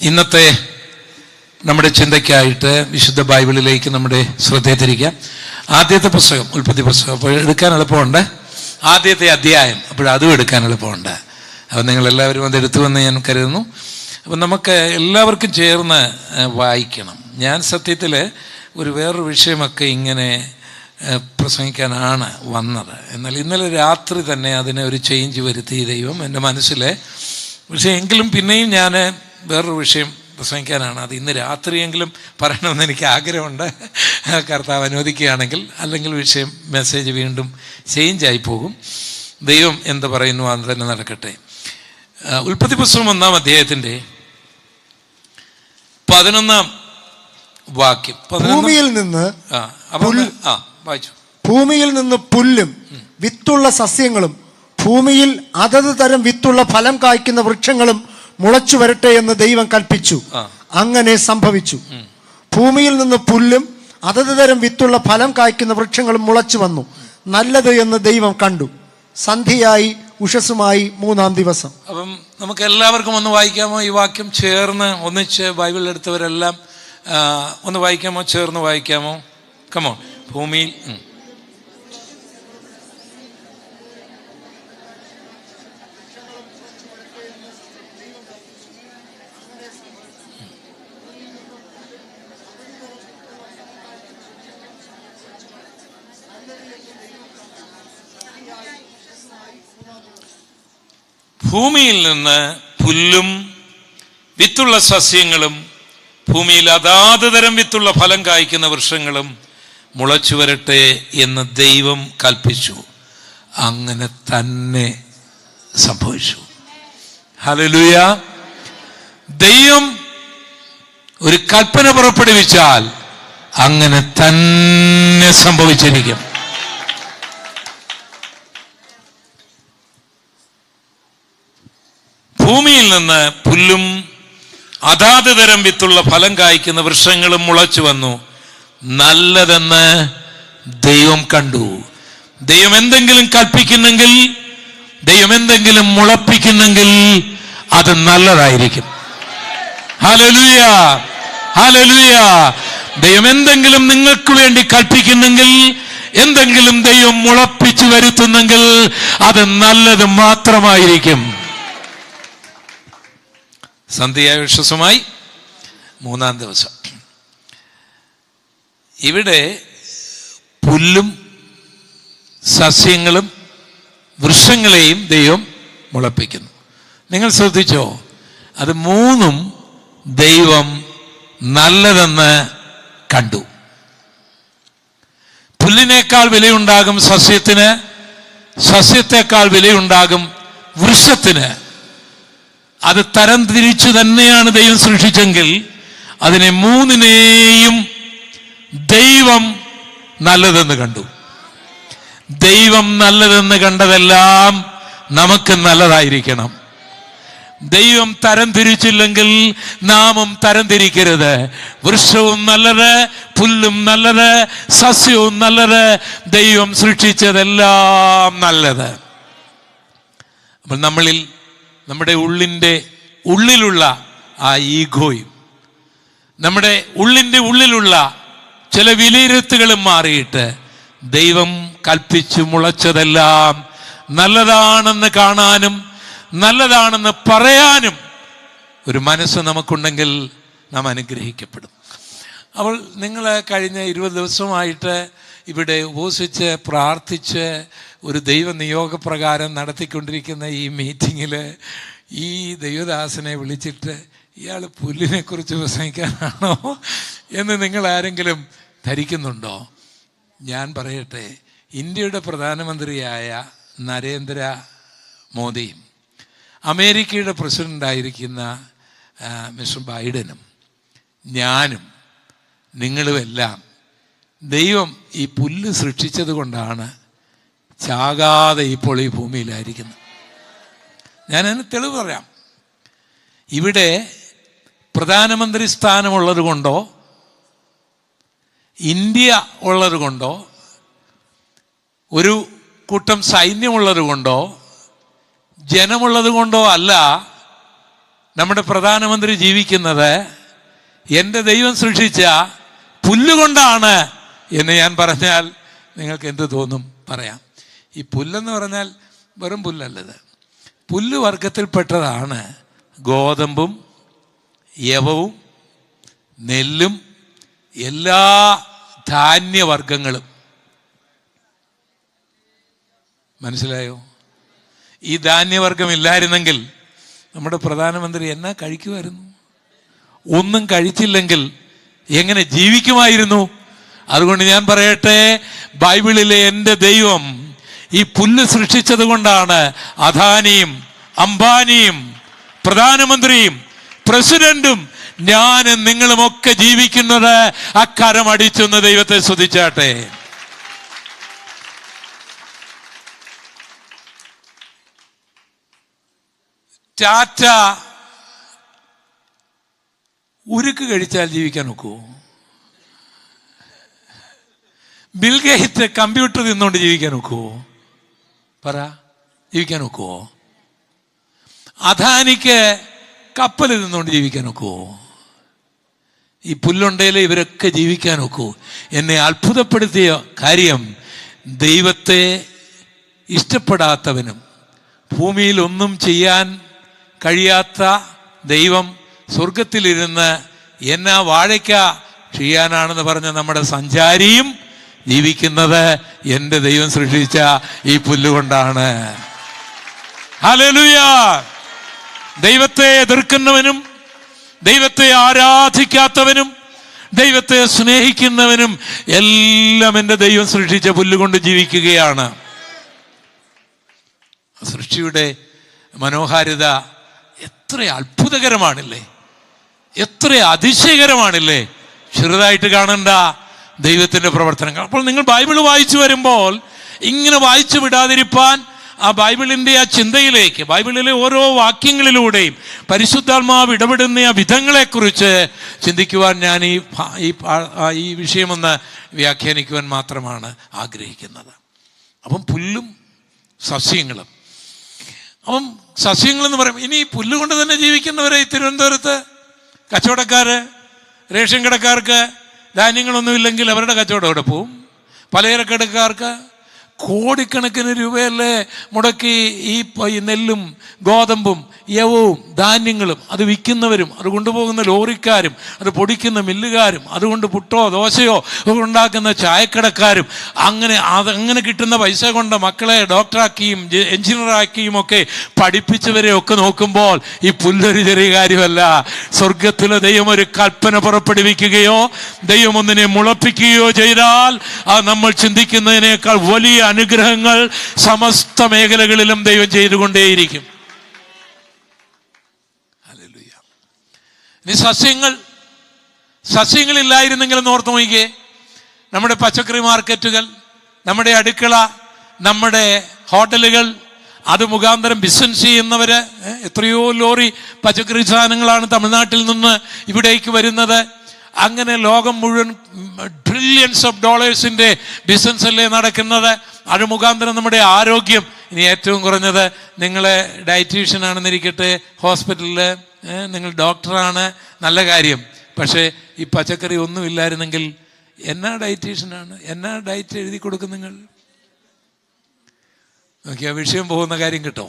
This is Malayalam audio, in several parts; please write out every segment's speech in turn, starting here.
ഇന്നത്തെ നമ്മുടെ ചിന്തയ്ക്കായിട്ട് വിശുദ്ധ ബൈബിളിലേക്ക് നമ്മുടെ ശ്രദ്ധയെ തിരിക്കാം. ആദ്യത്തെ പുസ്തകം, ഉൽപ്പത്തി പുസ്തകം. അപ്പോൾ എടുക്കാൻ എളുപ്പമുണ്ട്. ആദ്യത്തെ അധ്യായം, അപ്പോഴതും എടുക്കാൻ എളുപ്പമുണ്ട്. അപ്പോൾ നിങ്ങളെല്ലാവരും അത് എടുത്തുവെന്ന് ഞാൻ കരുതുന്നു. അപ്പം നമുക്ക് എല്ലാവർക്കും ചേർന്ന് വായിക്കണം. ഞാൻ സത്യത്തിൽ വേറൊരു വിഷയമൊക്കെ ഇങ്ങനെ പ്രസംഗിക്കാനാണ് വന്നത്. എന്നാൽ ഇന്നലെ രാത്രി തന്നെ അതിനെ ഒരു ചേഞ്ച് വരുത്തി ദൈവം എൻ്റെ മനസ്സിൽ. പക്ഷേ എങ്കിലും പിന്നെയും ഞാൻ വേറൊരു വിഷയം പ്രസംഗിക്കാനാണ്. അത് ഇന്ന് രാത്രിയെങ്കിലും പറയണമെന്ന് എനിക്ക് ആഗ്രഹമുണ്ട്, കർത്താവ് അനുവദിക്കുകയാണെങ്കിൽ. അല്ലെങ്കിൽ മെസ്സേജ് വീണ്ടും ചേഞ്ചായി പോകും. ദൈവം എന്ത് പറയുന്നു അത് തന്നെ നടക്കട്ടെ. ഉൽപ്പത്തി പുസ്തകം 1-ാം അധ്യായത്തിൻ്റെ 11-ാം വാക്യം. ഭൂമിയിൽ നിന്ന് പുല്ലും വിത്തുള്ള സസ്യങ്ങളും ഭൂമിയിൽ അതത് തരം വിത്തുള്ള ഫലം കായ്ക്കുന്ന വൃക്ഷങ്ങളും മുളച്ചു വരട്ടെ എന്ന് ദൈവം കൽപ്പിച്ചു. അങ്ങനെ സംഭവിച്ചു. ഭൂമിയിൽ നിന്ന് പുല്ലും അതത് തരം വിത്തുള്ള ഫലം കായ്ക്കുന്ന വൃക്ഷങ്ങളും മുളച്ചു വന്നു. നല്ലത് എന്ന് ദൈവം കണ്ടു. സന്ധ്യയായി ഉഷസ്സുമായി 3-ാം ദിവസം. അപ്പം നമുക്ക് എല്ലാവർക്കും ഒന്ന് വായിക്കാമോ? ഈ വാക്യം ചേർന്ന് ഒന്നിച്ച് ബൈബിൾ എടുത്തവരെല്ലാം ഒന്ന് വായിക്കാമോ? ചേർന്ന് വായിക്കാമോ? കമോൺ. ഭൂമിയിൽ ഭൂമിയിൽ നിന്ന് പുല്ലും വിത്തുള്ള സസ്യങ്ങളും ഭൂമിയിൽ അതാത് തരം വിത്തുള്ള ഫലം കായ്ക്കുന്ന വൃക്ഷങ്ങളും മുളച്ചു വരട്ടെ എന്ന് ദൈവം കൽപ്പിച്ചു. അങ്ങനെ തന്നെ സംഭവിച്ചു. ഹല്ലേലൂയ. ദൈവം ഒരു കൽപ്പന പുറപ്പെടുവിച്ചാൽ അങ്ങനെ തന്നെ സംഭവിച്ചിരിക്കും. ഭൂമിയിൽ നിന്ന് പുല്ലും അതാത് തരം വിത്തുള്ള ഫലം കായ്ക്കുന്ന വൃക്ഷങ്ങളും മുളച്ചു വന്നു. നല്ലതെന്ന് ദൈവം കണ്ടു. ദൈവം എന്തെങ്കിലും കൽപ്പിക്കുന്നെങ്കിൽ, ദൈവം എന്തെങ്കിലും മുളപ്പിക്കുന്നെങ്കിൽ അത് നല്ലതായിരിക്കും. Hallelujah, hallelujah. ദൈവം എന്തെങ്കിലും നിങ്ങൾക്ക് വേണ്ടി കൽപ്പിക്കുന്നെങ്കിൽ, എന്തെങ്കിലും ദൈവം മുളപ്പിച്ചു വരുത്തുന്നെങ്കിൽ അത് നല്ലത് മാത്രമായിരിക്കും. സന്ധ്യയായ വിശ്വസമായി 3-ാം ദിവസം. ഇവിടെ പുല്ലും സസ്യങ്ങളും വൃക്ഷങ്ങളെയും ദൈവം മുളപ്പിക്കുന്നു. നിങ്ങൾ ശ്രദ്ധിച്ചോ? അത് മൂന്നും ദൈവം നല്ലതെന്ന് കണ്ടു. പുല്ലിനേക്കാൾ വിലയുണ്ടാകും സസ്യത്തിന്, സസ്യത്തെക്കാൾ വിലയുണ്ടാകും വൃക്ഷത്തിന്. അത് തരം തിരിച്ചു തന്നെയാണ് ദൈവം സൃഷ്ടിച്ചെങ്കിൽ അതിനെ മൂന്നിനെയും ദൈവം നല്ലതെന്ന് കണ്ടു. ദൈവം നല്ലതെന്ന് കണ്ടതെല്ലാം നമുക്ക് നല്ലതായിരിക്കണം. ദൈവം തരം തിരിച്ചില്ലെങ്കിൽ നാമും തരം തിരിക്കരുത്. വൃക്ഷവും നല്ലത്, പുല്ലും നല്ലത്, സസ്യവും നല്ലത്, ദൈവം സൃഷ്ടിച്ചതെല്ലാം നല്ലത്. അപ്പോൾ നമ്മുടെ ഉള്ളിലുള്ള ആ ഈഗോയും നമ്മുടെ ഉള്ളിലുള്ള ചില വിലയിരുത്തുകളും മാറിയിട്ട് ദൈവം കൽപ്പിച്ചു മുളച്ചതെല്ലാം നല്ലതാണെന്ന് കാണാനും നല്ലതാണെന്ന് പറയാനും ഒരു മനസ്സ് നമുക്കുണ്ടെങ്കിൽ നാം അനുഗ്രഹിക്കപ്പെടും. അപ്പോൾ നിങ്ങൾ കഴിഞ്ഞ 20 ദിവസമായിട്ട് ഇവിടെ ഉപവസിച്ച് പ്രാർത്ഥിച്ച് ഒരു ദൈവ നിയോഗപ്രകാരം നടത്തിക്കൊണ്ടിരിക്കുന്ന ഈ മീറ്റിങ്ങിൽ ഈ ദൈവദാസനെ വിളിച്ചിട്ട് ഇയാൾ പുല്ലിനെക്കുറിച്ച് പ്രസംഗിക്കാനാണോ എന്ന് നിങ്ങൾ ആരെങ്കിലും ധരിക്കുന്നുണ്ടോ? ഞാൻ പറയട്ടെ, ഇന്ത്യയുടെ പ്രധാനമന്ത്രിയായ നരേന്ദ്ര മോദിയും അമേരിക്കയുടെ പ്രസിഡൻ്റായിരിക്കുന്ന മിസ്റ്റർ ബൈഡനും ഞാനും നിങ്ങളുമെല്ലാം ദൈവം ഈ പുല്ല് സൃഷ്ടിച്ചത് കൊണ്ടാണ് ചാകാതെ ഇപ്പോൾ ഈ ഭൂമിയിലായിരിക്കുന്നത്. ഞാനതിന് തെളിവ് പറയാം. ഇവിടെ പ്രധാനമന്ത്രി സ്ഥാനമുള്ളത് കൊണ്ടോ ഇന്ത്യ ഉള്ളത് കൊണ്ടോ ഒരു കൂട്ടം സൈന്യമുള്ളത് കൊണ്ടോ ജനമുള്ളത് കൊണ്ടോ അല്ല നമ്മുടെ പ്രധാനമന്ത്രി ജീവിക്കുന്നത് എൻ്റെ ദൈവം സൃഷ്ടിച്ച പുല്ലുകൊണ്ടാണ് എന്ന് ഞാൻ പറഞ്ഞാൽ നിങ്ങൾക്ക് എന്ത് തോന്നും? പറയാം. ഈ പുല്ലെന്ന് പറഞ്ഞാൽ വെറും പുല്ലല്ലത്. പുല്ല് വർഗത്തിൽപ്പെട്ടതാണ് ഗോതമ്പും യവവും നെല്ലും എല്ലാ ധാന്യവർഗങ്ങളും. മനസ്സിലായോ? ഈ ധാന്യവർഗം ഇല്ലായിരുന്നെങ്കിൽ നമ്മുടെ പ്രധാനമന്ത്രി എന്നാ കഴിക്കുമായിരുന്നു? ഒന്നും കഴിച്ചില്ലെങ്കിൽ എങ്ങനെ ജീവിക്കുമായിരുന്നു? അതുകൊണ്ട് ഞാൻ പറയട്ടെ, ബൈബിളിലെ എൻ്റെ ദൈവം ഈ പുല്ല് സൃഷ്ടിച്ചത് കൊണ്ടാണ് അദാനിയും അംബാനിയും പ്രധാനമന്ത്രിയും പ്രസിഡന്റും ഞാനും നിങ്ങളുമൊക്കെ ജീവിക്കുന്നത്. അക്കരം അടിച്ചെന്ന് ദൈവത്തെ സ്തുതിച്ചാട്ടെ. ടാറ്റ ഉരുക്ക് കഴിച്ചാൽ ജീവിക്കാൻ ഒക്കുവോ? ബിൽഗേറ്റ് കമ്പ്യൂട്ടർ തിന്നുകൊണ്ട് ജീവിക്കാൻ ഒക്കുവോ? പറ, ജീവിക്കാൻ ഒക്കുവോ? അദാനിക്ക് കപ്പൽ നിന്നുകൊണ്ട് ജീവിക്കാൻ ഒക്കുവോ? ഈ പുല്ലുണ്ടേലേ ഇവരൊക്കെ ജീവിക്കാൻ ഒക്കൂ. എന്നെ അത്ഭുതപ്പെടുത്തിയ കാര്യം, ദൈവത്തെ ഇഷ്ടപ്പെടാത്തവനും ഭൂമിയിൽ ഒന്നും ചെയ്യാൻ കഴിയാത്ത ദൈവം സ്വർഗത്തിലിരുന്ന് എന്നാ വാഴയ്ക്ക ചെയ്യാനാണെന്ന് പറഞ്ഞ നമ്മുടെ സഞ്ചാരിയും ജീവിക്കുന്നത് എൻ്റെ ദൈവം സൃഷ്ടിച്ച ഈ പുല്ലുകൊണ്ടാണ്. ഹല്ലേലൂയ! ദൈവത്തെ എതിർക്കുന്നവനും ദൈവത്തെ ആരാധിക്കാത്തവനും ദൈവത്തെ സ്നേഹിക്കുന്നവനും എല്ലാം എൻ്റെ ദൈവം സൃഷ്ടിച്ച പുല്ലുകൊണ്ട് ജീവിക്കുകയാണ്. സൃഷ്ടിയുടെ മനോഹാരിത എത്ര അത്ഭുതകരമാണില്ലേ, എത്ര അതിശയകരമാണില്ലേ. ചെറുതായിട്ട് കാണണ്ട ദൈവത്തിൻ്റെ പ്രവർത്തനങ്ങൾ. അപ്പോൾ നിങ്ങൾ ബൈബിൾ വായിച്ചു വരുമ്പോൾ ഇങ്ങനെ വായിച്ചു വിടാതിരിപ്പാൻ, ആ ബൈബിളിൻ്റെ ആ ചിന്തയിലേക്ക്, ബൈബിളിലെ ഓരോ വാക്യങ്ങളിലൂടെയും പരിശുദ്ധാത്മാവ് ഇടപെടുന്ന ആ വിധങ്ങളെക്കുറിച്ച് ചിന്തിക്കുവാൻ ഞാൻ ഈ വിഷയമൊന്ന് വ്യാഖ്യാനിക്കുവാൻ മാത്രമാണ് ആഗ്രഹിക്കുന്നത്. അപ്പം പുല്ലും സസ്യങ്ങളും, അപ്പം സസ്യങ്ങളെന്ന് പറയും. ഇനി പുല്ല് കൊണ്ട് തന്നെ ജീവിക്കുന്നവരെ ഈ തിരുവനന്തപുരത്ത് കച്ചവടക്കാര്, റേഷൻ കടക്കാർക്ക് ധാന്യങ്ങളൊന്നുമില്ലെങ്കിൽ അവരുടെ കച്ചവടം എവിടെ പോവും? പലചരക്കടക്കാർക്ക് കോടിക്കണക്കിന് രൂപയല്ലേ മുടക്കി ഈ നെല്ലും ഗോതമ്പും യവവും ധാന്യങ്ങളും അത് വിൽക്കുന്നവരും അത് കൊണ്ടുപോകുന്ന ലോറിക്കാരും അത് പൊടിക്കുന്ന മില്ലുകാരും അതുകൊണ്ട് പുട്ടോ ദോശയോ ഉണ്ടാക്കുന്ന ചായക്കടക്കാരും അങ്ങനെ കിട്ടുന്ന പൈസ കൊണ്ട് മക്കളെ ഡോക്ടറാക്കിയും എഞ്ചിനീയറാക്കിയും ഒക്കെ പഠിപ്പിച്ചവരെയൊക്കെ നോക്കുമ്പോൾ ഈ പുല്ലൊരു ചെറിയ കാര്യമല്ല. സ്വർഗത്തിലെ ദൈവം ഒരു കൽപ്പന പുറപ്പെടുവിക്കുകയോ ദൈവം ഒന്നിനെ മുളപ്പിക്കുകയോ ചെയ്താൽ അത് നമ്മൾ ചിന്തിക്കുന്നതിനേക്കാൾ വലിയ അനുഗ്രഹങ്ങൾ സമസ്ത മേഖലകളിലും ദൈവം ചെയ്തുകൊണ്ടേയിരിക്കും. ഹല്ലേലൂയ. ഇനി സസ്യങ്ങളില്ലായിരുന്നെങ്കിലും ഓർത്ത് നോക്കിയേ, നമ്മുടെ പച്ചക്കറി മാർക്കറ്റുകൾ, നമ്മുടെ അടുക്കള, നമ്മുടെ ഹോട്ടലുകൾ, അത് മുഖാന്തരം ബിസിനസ് ചെയ്യുന്നവര്, എത്രയോ ലോറി പച്ചക്കറി സാധനങ്ങളാണ് തമിഴ്നാട്ടിൽ നിന്ന് ഇവിടേക്ക് വരുന്നത്. അങ്ങനെ ലോകം മുഴുവൻ ട്രില്യൺസ് ഓഫ് ഡോളേഴ്സിന്റെ ബിസിനസ് അല്ലേ നടക്കുന്നത്. അത് മുഖാന്തരം നമ്മുടെ ആരോഗ്യം, ഇനി ഏറ്റവും കുറഞ്ഞത് നിങ്ങൾ ഡയറ്റീഷ്യൻ ആണെന്നിരിക്കട്ടെ, ഹോസ്പിറ്റലിൽ നിങ്ങൾ ഡോക്ടറാണ്, നല്ല കാര്യം. പക്ഷേ ഈ പച്ചക്കറി ഒന്നും ഇല്ലായിരുന്നെങ്കിൽ എന്നാ ഡയറ്റീഷ്യനാണ്, എന്നാ ഡയറ്റ് എഴുതി കൊടുക്കും നിങ്ങൾ? നോക്കിയാ വിഷയം പോകുന്ന കാര്യം കിട്ടോ.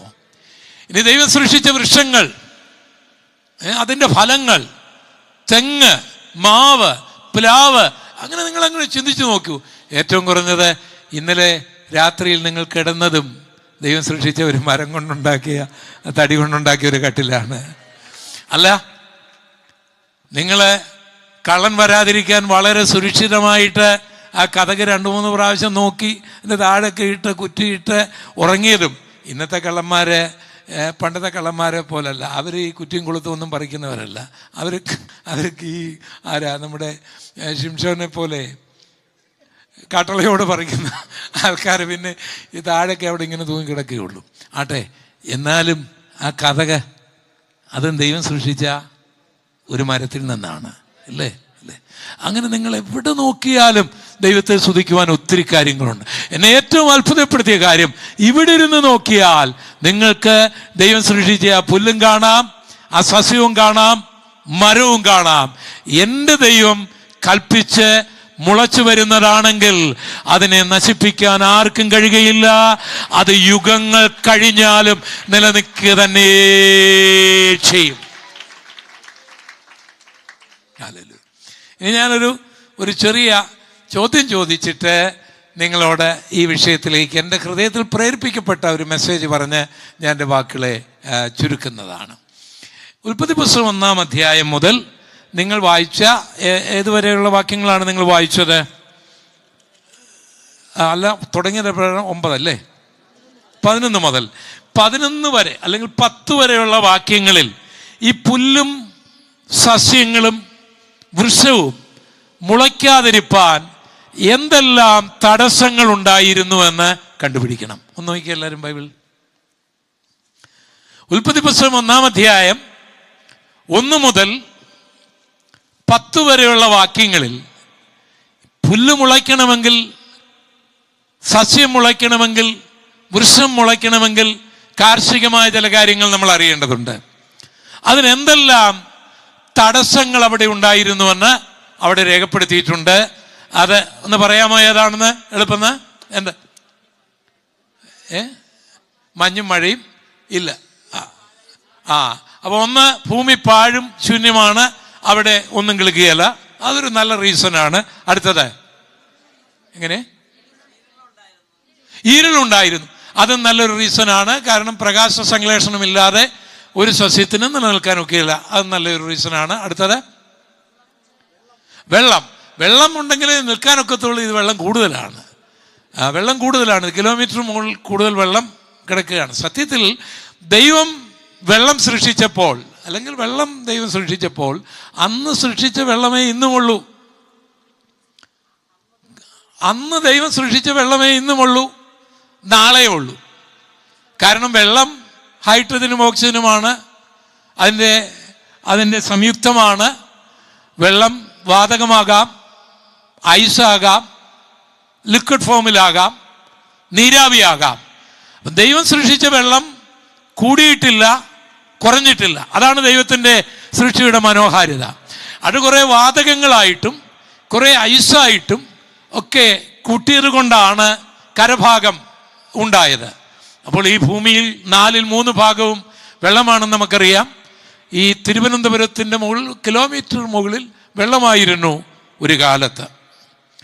ഇനി ദൈവം സൃഷ്ടിച്ച വൃക്ഷങ്ങൾ, അതിൻ്റെ ഫലങ്ങൾ, തെങ്ങ്, മാവ്, പ്ലാവ്, അങ്ങനെ നിങ്ങൾ അങ്ങനെ ചിന്തിച്ചു നോക്കൂ. ഏറ്റവും കുറഞ്ഞത് ഇന്നലെ രാത്രിയിൽ നിങ്ങൾ കിടന്നതും ദൈവം സൃഷ്ടിച്ച ഒരു മരം കൊണ്ടുണ്ടാക്കിയ, തടി കൊണ്ടുണ്ടാക്കിയ ഒരു കട്ടിലാണ്. അല്ല, നിങ്ങൾ കള്ളൻ വരാതിരിക്കാൻ വളരെ സുരക്ഷിതമായിട്ട് ആ കതക് 2-3 പ്രാവശ്യം നോക്കി അതിൻ്റെ താഴൊക്കെ ഇട്ട് കുറ്റിയിട്ട് ഉറങ്ങിയതും. ഇന്നത്തെ കള്ളന്മാരെ, പണ്ടത്തെ കള്ളന്മാരെ പോലല്ല. അവർ ഈ കുറ്റിയും കൊളുത്തും ഒന്നും പറിക്കുന്നവരല്ല. അവർക്ക് ഈ നമ്മുടെ ശിംഷോനെ പോലെ കാട്ടളയോട് പറിക്കുന്ന ആൾക്കാർ പിന്നെ ഈ താഴൊക്കെ അവിടെ ഇങ്ങനെ തൂങ്ങി കിടക്കുകയുള്ളൂ. ആട്ടെ, എന്നാലും ആ കതക് അതും ദൈവം സൃഷ്ടിച്ച ഒരു മരത്തിൽ നിന്നാണ്, അല്ലേ? അങ്ങനെ നിങ്ങൾ എവിടെ നോക്കിയാലും ദൈവത്തെ സ്തുതിക്കുവാൻ ഒത്തിരി കാര്യങ്ങളുണ്ട്. എന്നെ ഏറ്റവും അത്ഭുതപ്പെടുത്തിയ കാര്യം, ഇവിടെ ഇരുന്ന് നോക്കിയാൽ നിങ്ങൾക്ക് ദൈവം സൃഷ്ടിച്ച ആ പുല്ലും കാണാം, ആ സസ്യവും കാണാം, മരവും കാണാം. എൻ്റെ ദൈവം കൽപ്പിച്ച് മുളച്ചു വരുന്നതാണെങ്കിൽ അതിനെ നശിപ്പിക്കാൻ ആർക്കും കഴിയുകയില്ല. അത് യുഗങ്ങൾ കഴിഞ്ഞാലും നിലനിൽക്കുക തന്നെ ചെയ്യും. ഇനി ഞാനൊരു ചെറിയ ചോദ്യം ചോദിച്ചിട്ട് നിങ്ങളോട് ഈ വിഷയത്തിലേക്ക് എൻ്റെ ഹൃദയത്തിൽ പ്രേരിപ്പിക്കപ്പെട്ട ഒരു മെസ്സേജ് പറഞ്ഞ് ഞാൻ എൻ്റെ വാക്കുകളെ ചുരുക്കുന്നതാണ്. ഉൽപ്പത്തി പുസ്തകം 1-ാം അധ്യായം മുതൽ നിങ്ങൾ വായിച്ച ഏതുവരെയുള്ള വാക്യങ്ങളാണ് നിങ്ങൾ വായിച്ചത്? അല്ല, തുടങ്ങിയത് 9 അല്ലേ? 11 മുതൽ 11 വരെ അല്ലെങ്കിൽ 10 വരെയുള്ള വാക്യങ്ങളിൽ ഈ പുല്ലും സസ്യങ്ങളും വൃക്ഷവും മുളയ്ക്കാതിരിപ്പാൻ എന്തെല്ലാം തടസ്സങ്ങൾ ഉണ്ടായിരുന്നു എന്ന് കണ്ടുപിടിക്കണം. ഒന്ന് നോക്കിയ എല്ലാവരും ബൈബിൾ. ഉൽപ്പത്തി പുസ്തകം 1-ാം അധ്യായം 1 മുതൽ 10 വരെയുള്ള വാക്യങ്ങളിൽ പുല്ല് മുളയ്ക്കണമെങ്കിൽ, സസ്യം മുളയ്ക്കണമെങ്കിൽ, വൃക്ഷം മുളയ്ക്കണമെങ്കിൽ കാർഷികമായ ചില കാര്യങ്ങൾ നമ്മൾ അറിയേണ്ടതുണ്ട്. അതിനെന്തെല്ലാം തടസ്സങ്ങൾ അവിടെ ഉണ്ടായിരുന്നുവെന്ന് അവിടെ രേഖപ്പെടുത്തിയിട്ടുണ്ട്. അത് ഒന്ന് പറയാമോ? ഏതാണെന്ന് എളുപ്പം. എന്താ? മഞ്ഞും മഴയും ഇല്ല. അപ്പൊ ഒന്ന്, ഭൂമി പാഴും ശൂന്യമാണ്, അവിടെ ഒന്നും കിളുക്കുകയല്ല. അതൊരു നല്ല റീസണാണ്. അടുത്തത്, എങ്ങനെ? ഇരുളുണ്ടായിരുന്നു. അതും നല്ലൊരു റീസണാണ്. കാരണം പ്രകാശ സംശ്ലേഷണമില്ലാതെ ഒരു സസ്യത്തിനും നിലനിൽക്കാൻ ഒക്കെയില്ല. അത് നല്ലൊരു റീസണാണ്. അടുത്തത്, വെള്ളം ഉണ്ടെങ്കിൽ നിൽക്കാനൊക്കത്തുള്ളൂ. ഇത് വെള്ളം കൂടുതലാണ്. കിലോമീറ്റർ മുകളിൽ കൂടുതൽ വെള്ളം കിടക്കുകയാണ്. സത്യത്തിൽ ദൈവം വെള്ളം സൃഷ്ടിച്ചപ്പോൾ, അല്ലെങ്കിൽ വെള്ളം ദൈവം സൃഷ്ടിച്ചപ്പോൾ അന്ന് സൃഷ്ടിച്ച വെള്ളമേ ഇന്നുമുള്ളൂ. അന്ന് ദൈവം സൃഷ്ടിച്ച വെള്ളമേ ഇന്നുമുള്ളൂ, നാളെ ഉള്ളൂ. കാരണം വെള്ളം ഹൈഡ്രജനും ഓക്സിജനുമാണ്, അതിൻ്റെ സംയുക്തമാണ്. വെള്ളം വാതകമാകാം, ഐസാകാം, ലിക്വിഡ് ഫോമിലാകാം, നീരാവിയാകാം. ദൈവം സൃഷ്ടിച്ച വെള്ളം കൂടിയിട്ടില്ല, കുറഞ്ഞിട്ടില്ല. അതാണ് ദൈവത്തിൻ്റെ സൃഷ്ടിയുടെ മനോഹാരിത. അത് കുറേ വാതകങ്ങളായിട്ടും കുറേ ഐസായിട്ടും ഒക്കെ കൂട്ടിയത് കൊണ്ടാണ് കരഭാഗം ഉണ്ടായത്. അപ്പോൾ ഈ ഭൂമിയിൽ 4/3 ഭാഗവും വെള്ളമാണെന്ന് നമുക്കറിയാം. ഈ തിരുവനന്തപുരത്തിൻ്റെ കിലോമീറ്റർ മുകളിൽ വെള്ളമായിരുന്നു ഒരു കാലത്ത്.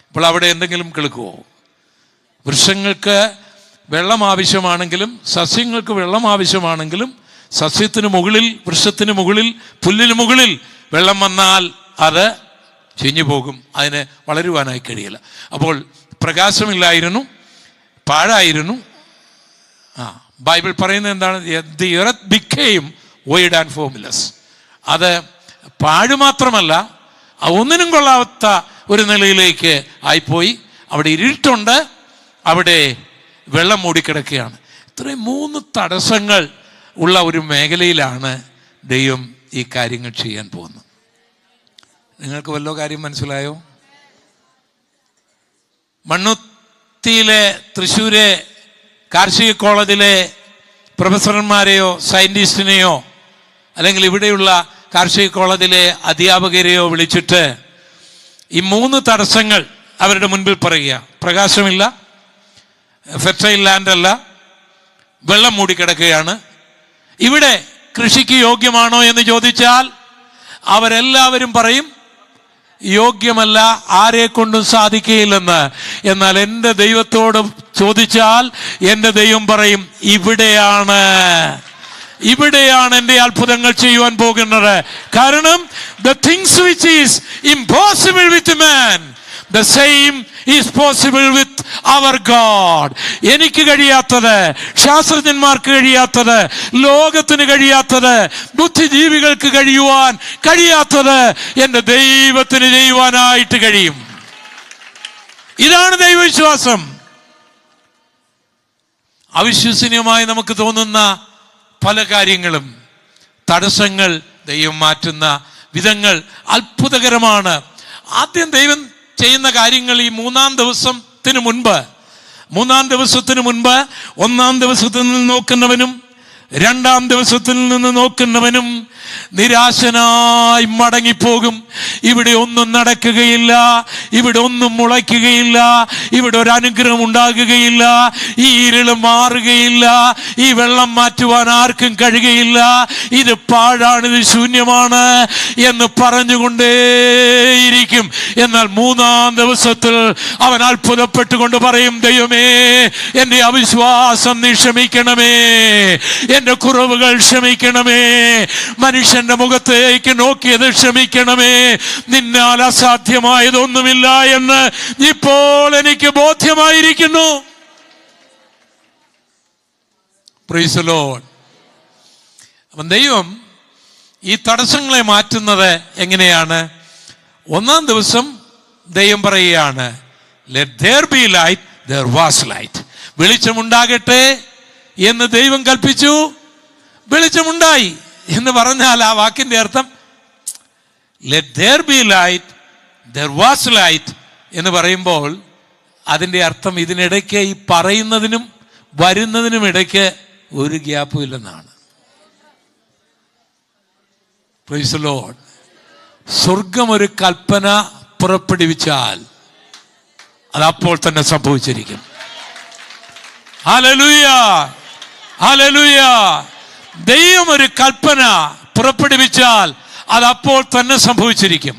അപ്പോൾ അവിടെ എന്തെങ്കിലും കിളുക്കുമോ? വൃക്ഷങ്ങൾക്ക് വെള്ളം ആവശ്യമാണെങ്കിലും, സസ്യങ്ങൾക്ക് വെള്ളം ആവശ്യമാണെങ്കിലും, സസ്യത്തിന് മുകളിൽ, വൃക്ഷത്തിന് മുകളിൽ, പുല്ലിന് മുകളിൽ വെള്ളം വന്നാൽ അത് ചീഞ്ഞു പോകും. അതിന് വളരുവാനായി കഴിയില്ല. അപ്പോൾ പ്രകാശമില്ലായിരുന്നു, പാഴായിരുന്നു. ബൈബിൾ പറയുന്നത് എന്താണ്? The earth became void and formless. അത് പാഴ് മാത്രമല്ല, ഒന്നിനും കൊള്ളാത്ത ഒരു നിലയിലേക്ക് ആയിപ്പോയി. അവിടെ ഇരുട്ടുണ്ട്, അവിടെ വെള്ളം മൂടിക്കിടക്കുകയാണ്. ഇത്രയും 3 തടസ്സങ്ങൾ ഉള്ള ഒരു മേഖലയിലാണ് ദൈവം ഈ കാര്യങ്ങൾ ചെയ്യാൻ പോകുന്നത്. നിങ്ങൾക്ക് വല്ലോ കാര്യം മനസ്സിലായോ? മണ്ണുത്തിയിലെ, തൃശ്ശൂരെ കാർഷിക കോളേജിലെ പ്രൊഫസർമാരെയോ സയൻറ്റിസ്റ്റിനെയോ അല്ലെങ്കിൽ ഇവിടെയുള്ള കാർഷിക കോളേജിലെ അധ്യാപകരെയോ വിളിച്ചിട്ട് ഈ 3 തടസ്സങ്ങൾ അവരുടെ മുൻപിൽ പറയുക. പ്രകാശമില്ല, ഫെർട്ടൈൽ ലാൻഡ് അല്ല, വെള്ളം മൂടിക്കിടക്കുകയാണ്. ഇവിടെ കൃഷിക്ക് യോഗ്യമാണോ എന്ന് ചോദിച്ചാൽ അവരെല്ലാവരും പറയും യോഗ്യമല്ല, ആരെ കൊണ്ടും സാധിക്കുകയില്ലെന്ന്. എന്നാൽ എൻ്റെ ദൈവത്തോട് ചോദിച്ചാൽ എൻ്റെ ദൈവം പറയും ഇവിടെയാണ് എൻ്റെ അത്ഭുതങ്ങൾ ചെയ്യുവാൻ പോകുന്നത്. കാരണം the things which is impossible with man, the same is possible with our God. എനിക്ക് കഴിയാത്തത്, ശാസ്ത്രജ്ഞന്മാർക്ക് കഴിയാത്തത്, ലോകത്തിന് കഴിയാത്തത്, ബുദ്ധിജീവികൾക്ക് കഴിയാത്തത് എൻ്റെ ദൈവത്തിന് ചെയ്യുവാനായിട്ട് കഴിയും. ഇതാണ് ദൈവവിശ്വാസം. അവിശ്വസനീയമായി നമുക്ക് തോന്നുന്ന പല കാര്യങ്ങളും, തടസ്സങ്ങൾ ദൈവം മാറ്റുന്ന വിധങ്ങൾ അത്ഭുതകരമാണ്. ആദ്യം ദൈവം ചെയ്യുന്ന കാര്യങ്ങൾ ഈ 3-ാം ദിവസത്തിന് മുൻപ് 1-ാം ദിവസത്തിൽ നിന്ന് നോക്കുന്നവനും രണ്ടാം ദിവസത്തിൽ നിന്ന് നോക്കുന്നവനും നിരാശനായി മടങ്ങിപ്പോകും. ഇവിടെ ഒന്നും നടക്കുകയില്ല, ഇവിടെ ഒന്നും മുളയ്ക്കുകയില്ല, ഇവിടെ ഒരു അനുഗ്രഹം ഉണ്ടാകുകയില്ല, ഈ ഇരുള് മാറുകയില്ല, ഈ വെള്ളം മാറ്റുവാൻ ആർക്കും കഴിയുകയില്ല, ഇത് പാഴാണ്, ഇത് ശൂന്യമാണ് എന്ന് പറഞ്ഞുകൊണ്ടേയിരിക്കും. എന്നാൽ മൂന്നാം ദിവസത്തിൽ അവൻ അത്ഭുതപ്പെട്ടുകൊണ്ട് പറയും, ദൈവമേ, എന്റെ അവിശ്വാസം നീ ക്ഷമിക്കണമേ, എന്റെ കുറവുകൾ ക്ഷമിക്കണമേ, മനുഷ്യന്റെ മുഖത്തേക്ക് നോക്കിയത് ക്ഷമിക്കണമേ, നിന്നാൽ അസാധ്യമായതൊന്നുമില്ല എന്ന് ഇപ്പോൾ എനിക്ക് ബോധ്യമായിരിക്കുന്നു. Praise the Lord. അപ്പം ദൈവം ഈ തടസ്സങ്ങളെ മാറ്റുന്നത് എങ്ങനെയാണ്? ഒന്നാം ദിവസം ദൈവം പറയുകയാണ്, let there be light, there was light. വെളിച്ചമുണ്ടാകട്ടെ എന്ന് ദൈവം കൽപ്പിച്ചു, വെളിച്ചമുണ്ടായി എന്ന് പറഞ്ഞാൽ ആ വാക്കിന്റെ അർത്ഥം let there be light, there was light എന്ന് പറയുമ്പോൾ അതിന്റെ അർത്ഥം ഇതിനിടയ്ക്ക് ഈ പറയുന്നതിനും വരുന്നതിനും ഇടയ്ക്ക് ഒരു ഗ്യാപ്പും ഇല്ലെന്നാണ്. Praise the Lord. സ്വർഗം ഒരു കൽപ്പന പുറപ്പെടുവിച്ചാൽ അത് അപ്പോൾ തന്നെ സംഭവിച്ചിരിക്കും. Hallelujah, hallelujah. ദൈവം ഒരു കൽപ്പന പുറപ്പെടുവിച്ചാൽ അത് അപ്പോൾ തന്നെ സംഭവിച്ചിരിക്കും.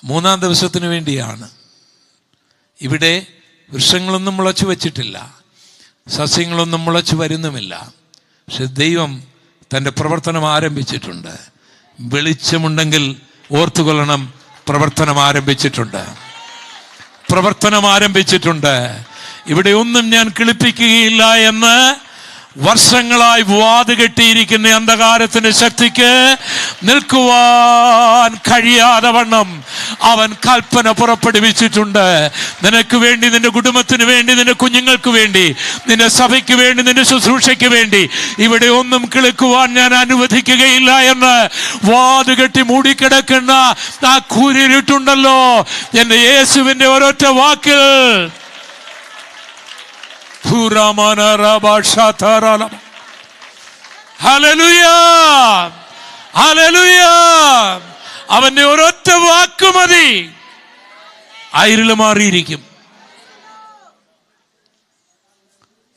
മൂന്നാം ദിവസത്തിന് വേണ്ടിയാണ്. ഇവിടെ വൃക്ഷങ്ങളൊന്നും മുളച്ചു വച്ചിട്ടില്ല, സസ്യങ്ങളൊന്നും മുളച്ചു വരുന്നുമില്ല. പക്ഷെ ദൈവം തൻ്റെ പ്രവർത്തനം ആരംഭിച്ചിട്ടുണ്ട്. വെളിച്ചമുണ്ടെങ്കിൽ ഓർത്തുകൊള്ളണം, പ്രവർത്തനം ആരംഭിച്ചിട്ടുണ്ട്, പ്രവർത്തനം ആരംഭിച്ചിട്ടുണ്ട്. ഇവിടെ ഒന്നും ഞാൻ കിളിപ്പിക്കുകയില്ല എന്ന് വർഷങ്ങളായി വാത് കെട്ടിയിരിക്കുന്ന അന്ധകാരത്തിന്റെ ശക്തിക്ക് നിൽക്കുവാൻ കഴിയാതെ വണ്ണം അവൻ കൽപ്പന പുറപ്പെടുവിച്ചിട്ടുണ്ട്. നിനക്ക് വേണ്ടി, നിന്റെ കുടുംബത്തിന് വേണ്ടി, നിന്റെ കുഞ്ഞുങ്ങൾക്ക് വേണ്ടി, നിന്റെ സഭയ്ക്ക് വേണ്ടി, നിന്റെ ശുശ്രൂഷയ്ക്ക് വേണ്ടി ഇവിടെ ഒന്നും കിളിക്കുവാൻ ഞാൻ അനുവദിക്കുകയില്ല എന്ന് വാത് കെട്ടി മൂടിക്കിടക്കുന്ന ആ കൂരിരുട്ടുണ്ടല്ലോ, എന്റെ യേശുവിന്റെ ഒരൊറ്റ വാക്കിൽ അവന്റെ ഒരൊറ്റ വാക്ക് മതി, ഇരുള് മാറിയിരിക്കും.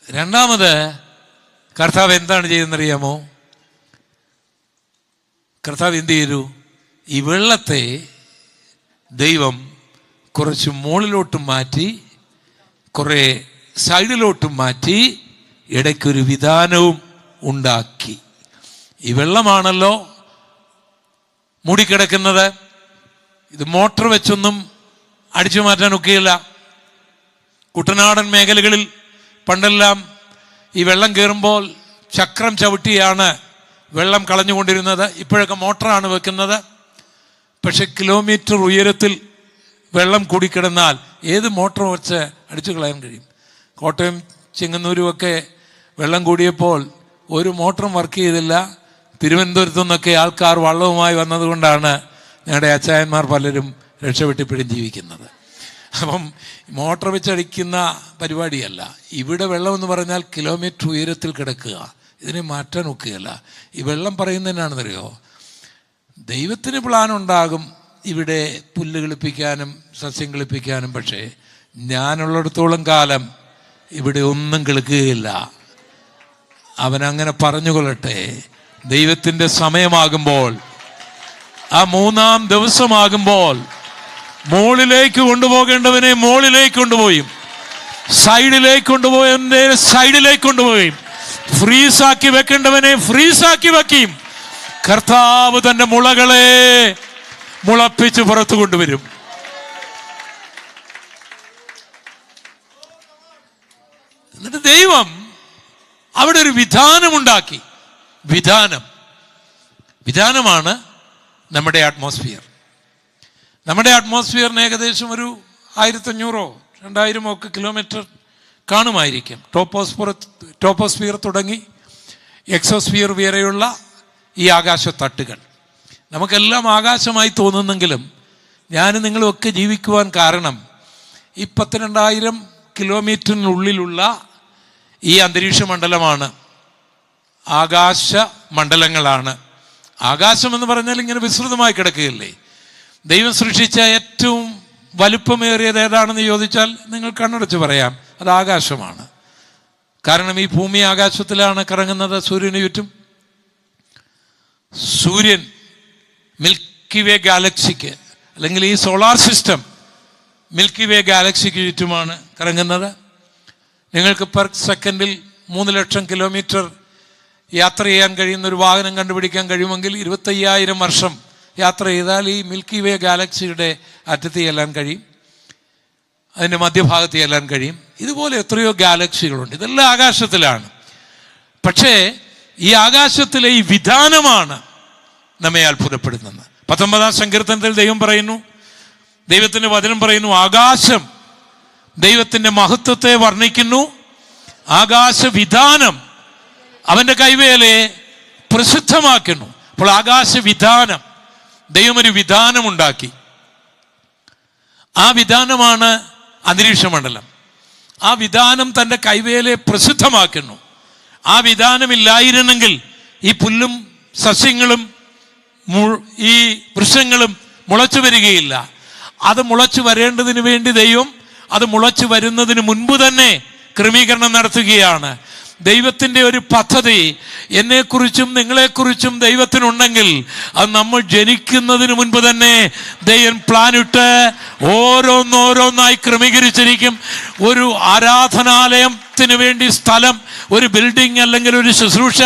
രണ്ടാമത് കർത്താവ് എന്താണ് ചെയ്തെന്നറിയാമോ? കർത്താവ് എന്ത് ചെയ്തു? ഈ വെള്ളത്തെ ദൈവം കുറച്ച് മുകളിലോട്ട് മാറ്റി, കുറെ സൈഡിലോട്ടും മാറ്റി, ഇടയ്ക്കൊരു വിധാനവും ഉണ്ടാക്കി. ഈ വെള്ളമാണല്ലോ മൂടിക്കിടക്കുന്നത്. ഇത് മോട്ടർ വെച്ചൊന്നും അടിച്ചു മാറ്റാൻ ഒക്കെയില്ല. കുട്ടനാടൻ മേഖലകളിൽ പണ്ടെല്ലാം ഈ വെള്ളം കയറുമ്പോൾ ചക്രം ചവിട്ടിയാണ് വെള്ളം കളഞ്ഞുകൊണ്ടിരുന്നത്. ഇപ്പോഴൊക്കെ മോട്ടറാണ് വെക്കുന്നത്. പക്ഷെ കിലോമീറ്റർ ഉയരത്തിൽ വെള്ളം കൂടിക്കിടന്നാൽ ഏത് മോട്ടർ വെച്ച് അടിച്ചു കളയാൻ കഴിയും? കോട്ടയം ചെങ്ങന്നൂരുമൊക്കെ വെള്ളം കൂടിയപ്പോൾ ഒരു മോട്ടറും വർക്ക് ചെയ്തില്ല. തിരുവനന്തപുരത്തു നിന്നൊക്കെ ആൾക്കാർ വള്ളവുമായി വന്നതുകൊണ്ടാണ് ഞങ്ങളുടെ അച്ചായന്മാർ പലരും രക്ഷപ്പെട്ടിപ്പോഴും ജീവിക്കുന്നത്. അപ്പം മോട്ടർ വെച്ചടിക്കുന്ന പരിപാടിയല്ല. ഇവിടെ വെള്ളം എന്ന് പറഞ്ഞാൽ കിലോമീറ്റർ ഉയരത്തിൽ കിടക്കുക, ഇതിനെ മാറ്റാൻ ഒക്കുകയല്ല. ഈ വെള്ളം പറയുന്നതിനാണെന്നറിയോ, ദൈവത്തിന് പ്ലാൻ ഉണ്ടാകും ഇവിടെ പുല്ല് കിളിപ്പിക്കാനും സസ്യം കിളിപ്പിക്കാനും. പക്ഷേ ഞാനുള്ളിടത്തോളം കാലം ഇവിടെ ഒന്നും കിളിക്കുകയില്ല. അവനങ്ങനെ പറഞ്ഞുകൊള്ളട്ടെ. ദൈവത്തിൻ്റെ സമയമാകുമ്പോൾ, ആ മൂന്നാം ദിവസമാകുമ്പോൾ മോളിലേക്ക് കൊണ്ടുപോകേണ്ടവനെ മോളിലേക്ക് കൊണ്ടുപോയും, സൈഡിലേക്ക് കൊണ്ടുപോയവനെ സൈഡിലേക്ക് കൊണ്ടുപോയും, ഫ്രീസാക്കി വെക്കേണ്ടവനെ ഫ്രീസാക്കി വെക്കും. കർത്താവ് തന്റെ മുളകളെ മുളപ്പിച്ച് പുറത്തു കൊണ്ടുവരും. എന്നിട്ട് ദൈവം അവിടെ ഒരു വിധാനമുണ്ടാക്കി. വിധാനമാണ് നമ്മുടെ അറ്റ്മോസ്ഫിയർ. നമ്മുടെ അറ്റ്മോസ്ഫിയറിന് ഏകദേശം ഒരു 1500-2000 ഒക്കെ കിലോമീറ്റർ കാണുമായിരിക്കും. ടോപ്പോസ്ഫിയർ തുടങ്ങി എക്സോസ്ഫിയർ വരെയുള്ള ഈ ആകാശത്തട്ടുകൾ നമുക്കെല്ലാം ആകാശമായി തോന്നുന്നെങ്കിലും ഞാനും നിങ്ങളും ഒക്കെ ജീവിക്കുവാൻ കാരണം ഈ 12,000 കിലോമീറ്ററിനുള്ളിലുള്ള ഈ അന്തരീക്ഷ മണ്ഡലമാണ്, ആകാശ മണ്ഡലങ്ങളാണ്. ആകാശം എന്ന് പറഞ്ഞാൽ ഇങ്ങനെ വിസ്തൃതമായി കിടക്കുകയല്ലേ. ദൈവം സൃഷ്ടിച്ച ഏറ്റവും വലുപ്പമേറിയത് ഏതാണെന്ന് ചോദിച്ചാൽ നിങ്ങൾ കണ്ണടച്ച് പറയാം, അത് ആകാശമാണ്. കാരണം ഈ ഭൂമി ആകാശത്തിലാണ് കറങ്ങുന്നത്, സൂര്യന് ചുറ്റും. സൂര്യൻ മിൽക്കി വേ ഗാലക്സിക്ക്, അല്ലെങ്കിൽ ഈ സോളാർ സിസ്റ്റം മിൽക്കി വേ ഗാലക്സിക്ക് ചുറ്റുമാണ് കറങ്ങുന്നത്. നിങ്ങൾക്ക് പെർ സെക്കൻഡിൽ 3 ലക്ഷം കിലോമീറ്റർ യാത്ര ചെയ്യാൻ കഴിയുന്ന ഒരു വാഹനം കണ്ടുപിടിക്കാൻ കഴിയുമെങ്കിൽ 25,000 വർഷം യാത്ര ചെയ്താൽ ഈ മിൽക്കി വേ ഗാലക്സിയുടെ അറ്റത്ത് ചെല്ലാൻ കഴിയും, അതിൻ്റെ മധ്യഭാഗത്ത് ചെല്ലാൻ കഴിയും. ഇതുപോലെ എത്രയോ ഗാലക്സികളുണ്ട്. ഇതെല്ലാം ആകാശത്തിലാണ്. പക്ഷേ ഈ ആകാശത്തിലെ ഈ വിധാനമാണ് നമ്മെ അത്ഭുതപ്പെടുത്തുന്നത്. 19-ാം സങ്കീർത്തനത്തിൽ ദൈവം പറയുന്നു, ദൈവത്തിൻ്റെ വചനം പറയുന്നു, ആകാശം ദൈവത്തിൻ്റെ മഹത്വത്തെ വർണ്ണിക്കുന്നു, ആകാശവിധാനം അവൻ്റെ കൈവേലയെ പ്രസിദ്ധമാക്കുന്നു. അപ്പോൾ ആകാശവിധാനം, ദൈവം ഒരു വിധാനമുണ്ടാക്കി. ആ വിധാനമാണ് അന്തരീക്ഷ മണ്ഡലം. ആ വിധാനം തൻ്റെ കൈവേലയെ പ്രസിദ്ധമാക്കുന്നു. ആ വിധാനമില്ലായിരുന്നെങ്കിൽ ഈ പുല്ലും സസ്യങ്ങളും ഈ വൃക്ഷങ്ങളും മുളച്ചു വരികയില്ല. അത് മുളച്ചു വരേണ്ടതിന് വേണ്ടി ദൈവം അത് മുളച്ചു വരുന്നതിന് മുൻപ് തന്നെ ക്രമീകരണം നടത്തുകയാണ്. ദൈവത്തിൻ്റെ ഒരു പദ്ധതി എന്നെക്കുറിച്ചും നിങ്ങളെക്കുറിച്ചും ദൈവത്തിനുണ്ടെങ്കിൽ അത് നമ്മൾ ജനിക്കുന്നതിന് മുൻപ് തന്നെ ദൈവം പ്ലാനിട്ട് ഓരോന്നോരോന്നായി ക്രമീകരിച്ചിരിക്കും. ഒരു ആരാധനാലയത്തിന് വേണ്ടി സ്ഥലം, ഒരു ബിൽഡിംഗ് അല്ലെങ്കിൽ ഒരു ശുശ്രൂഷ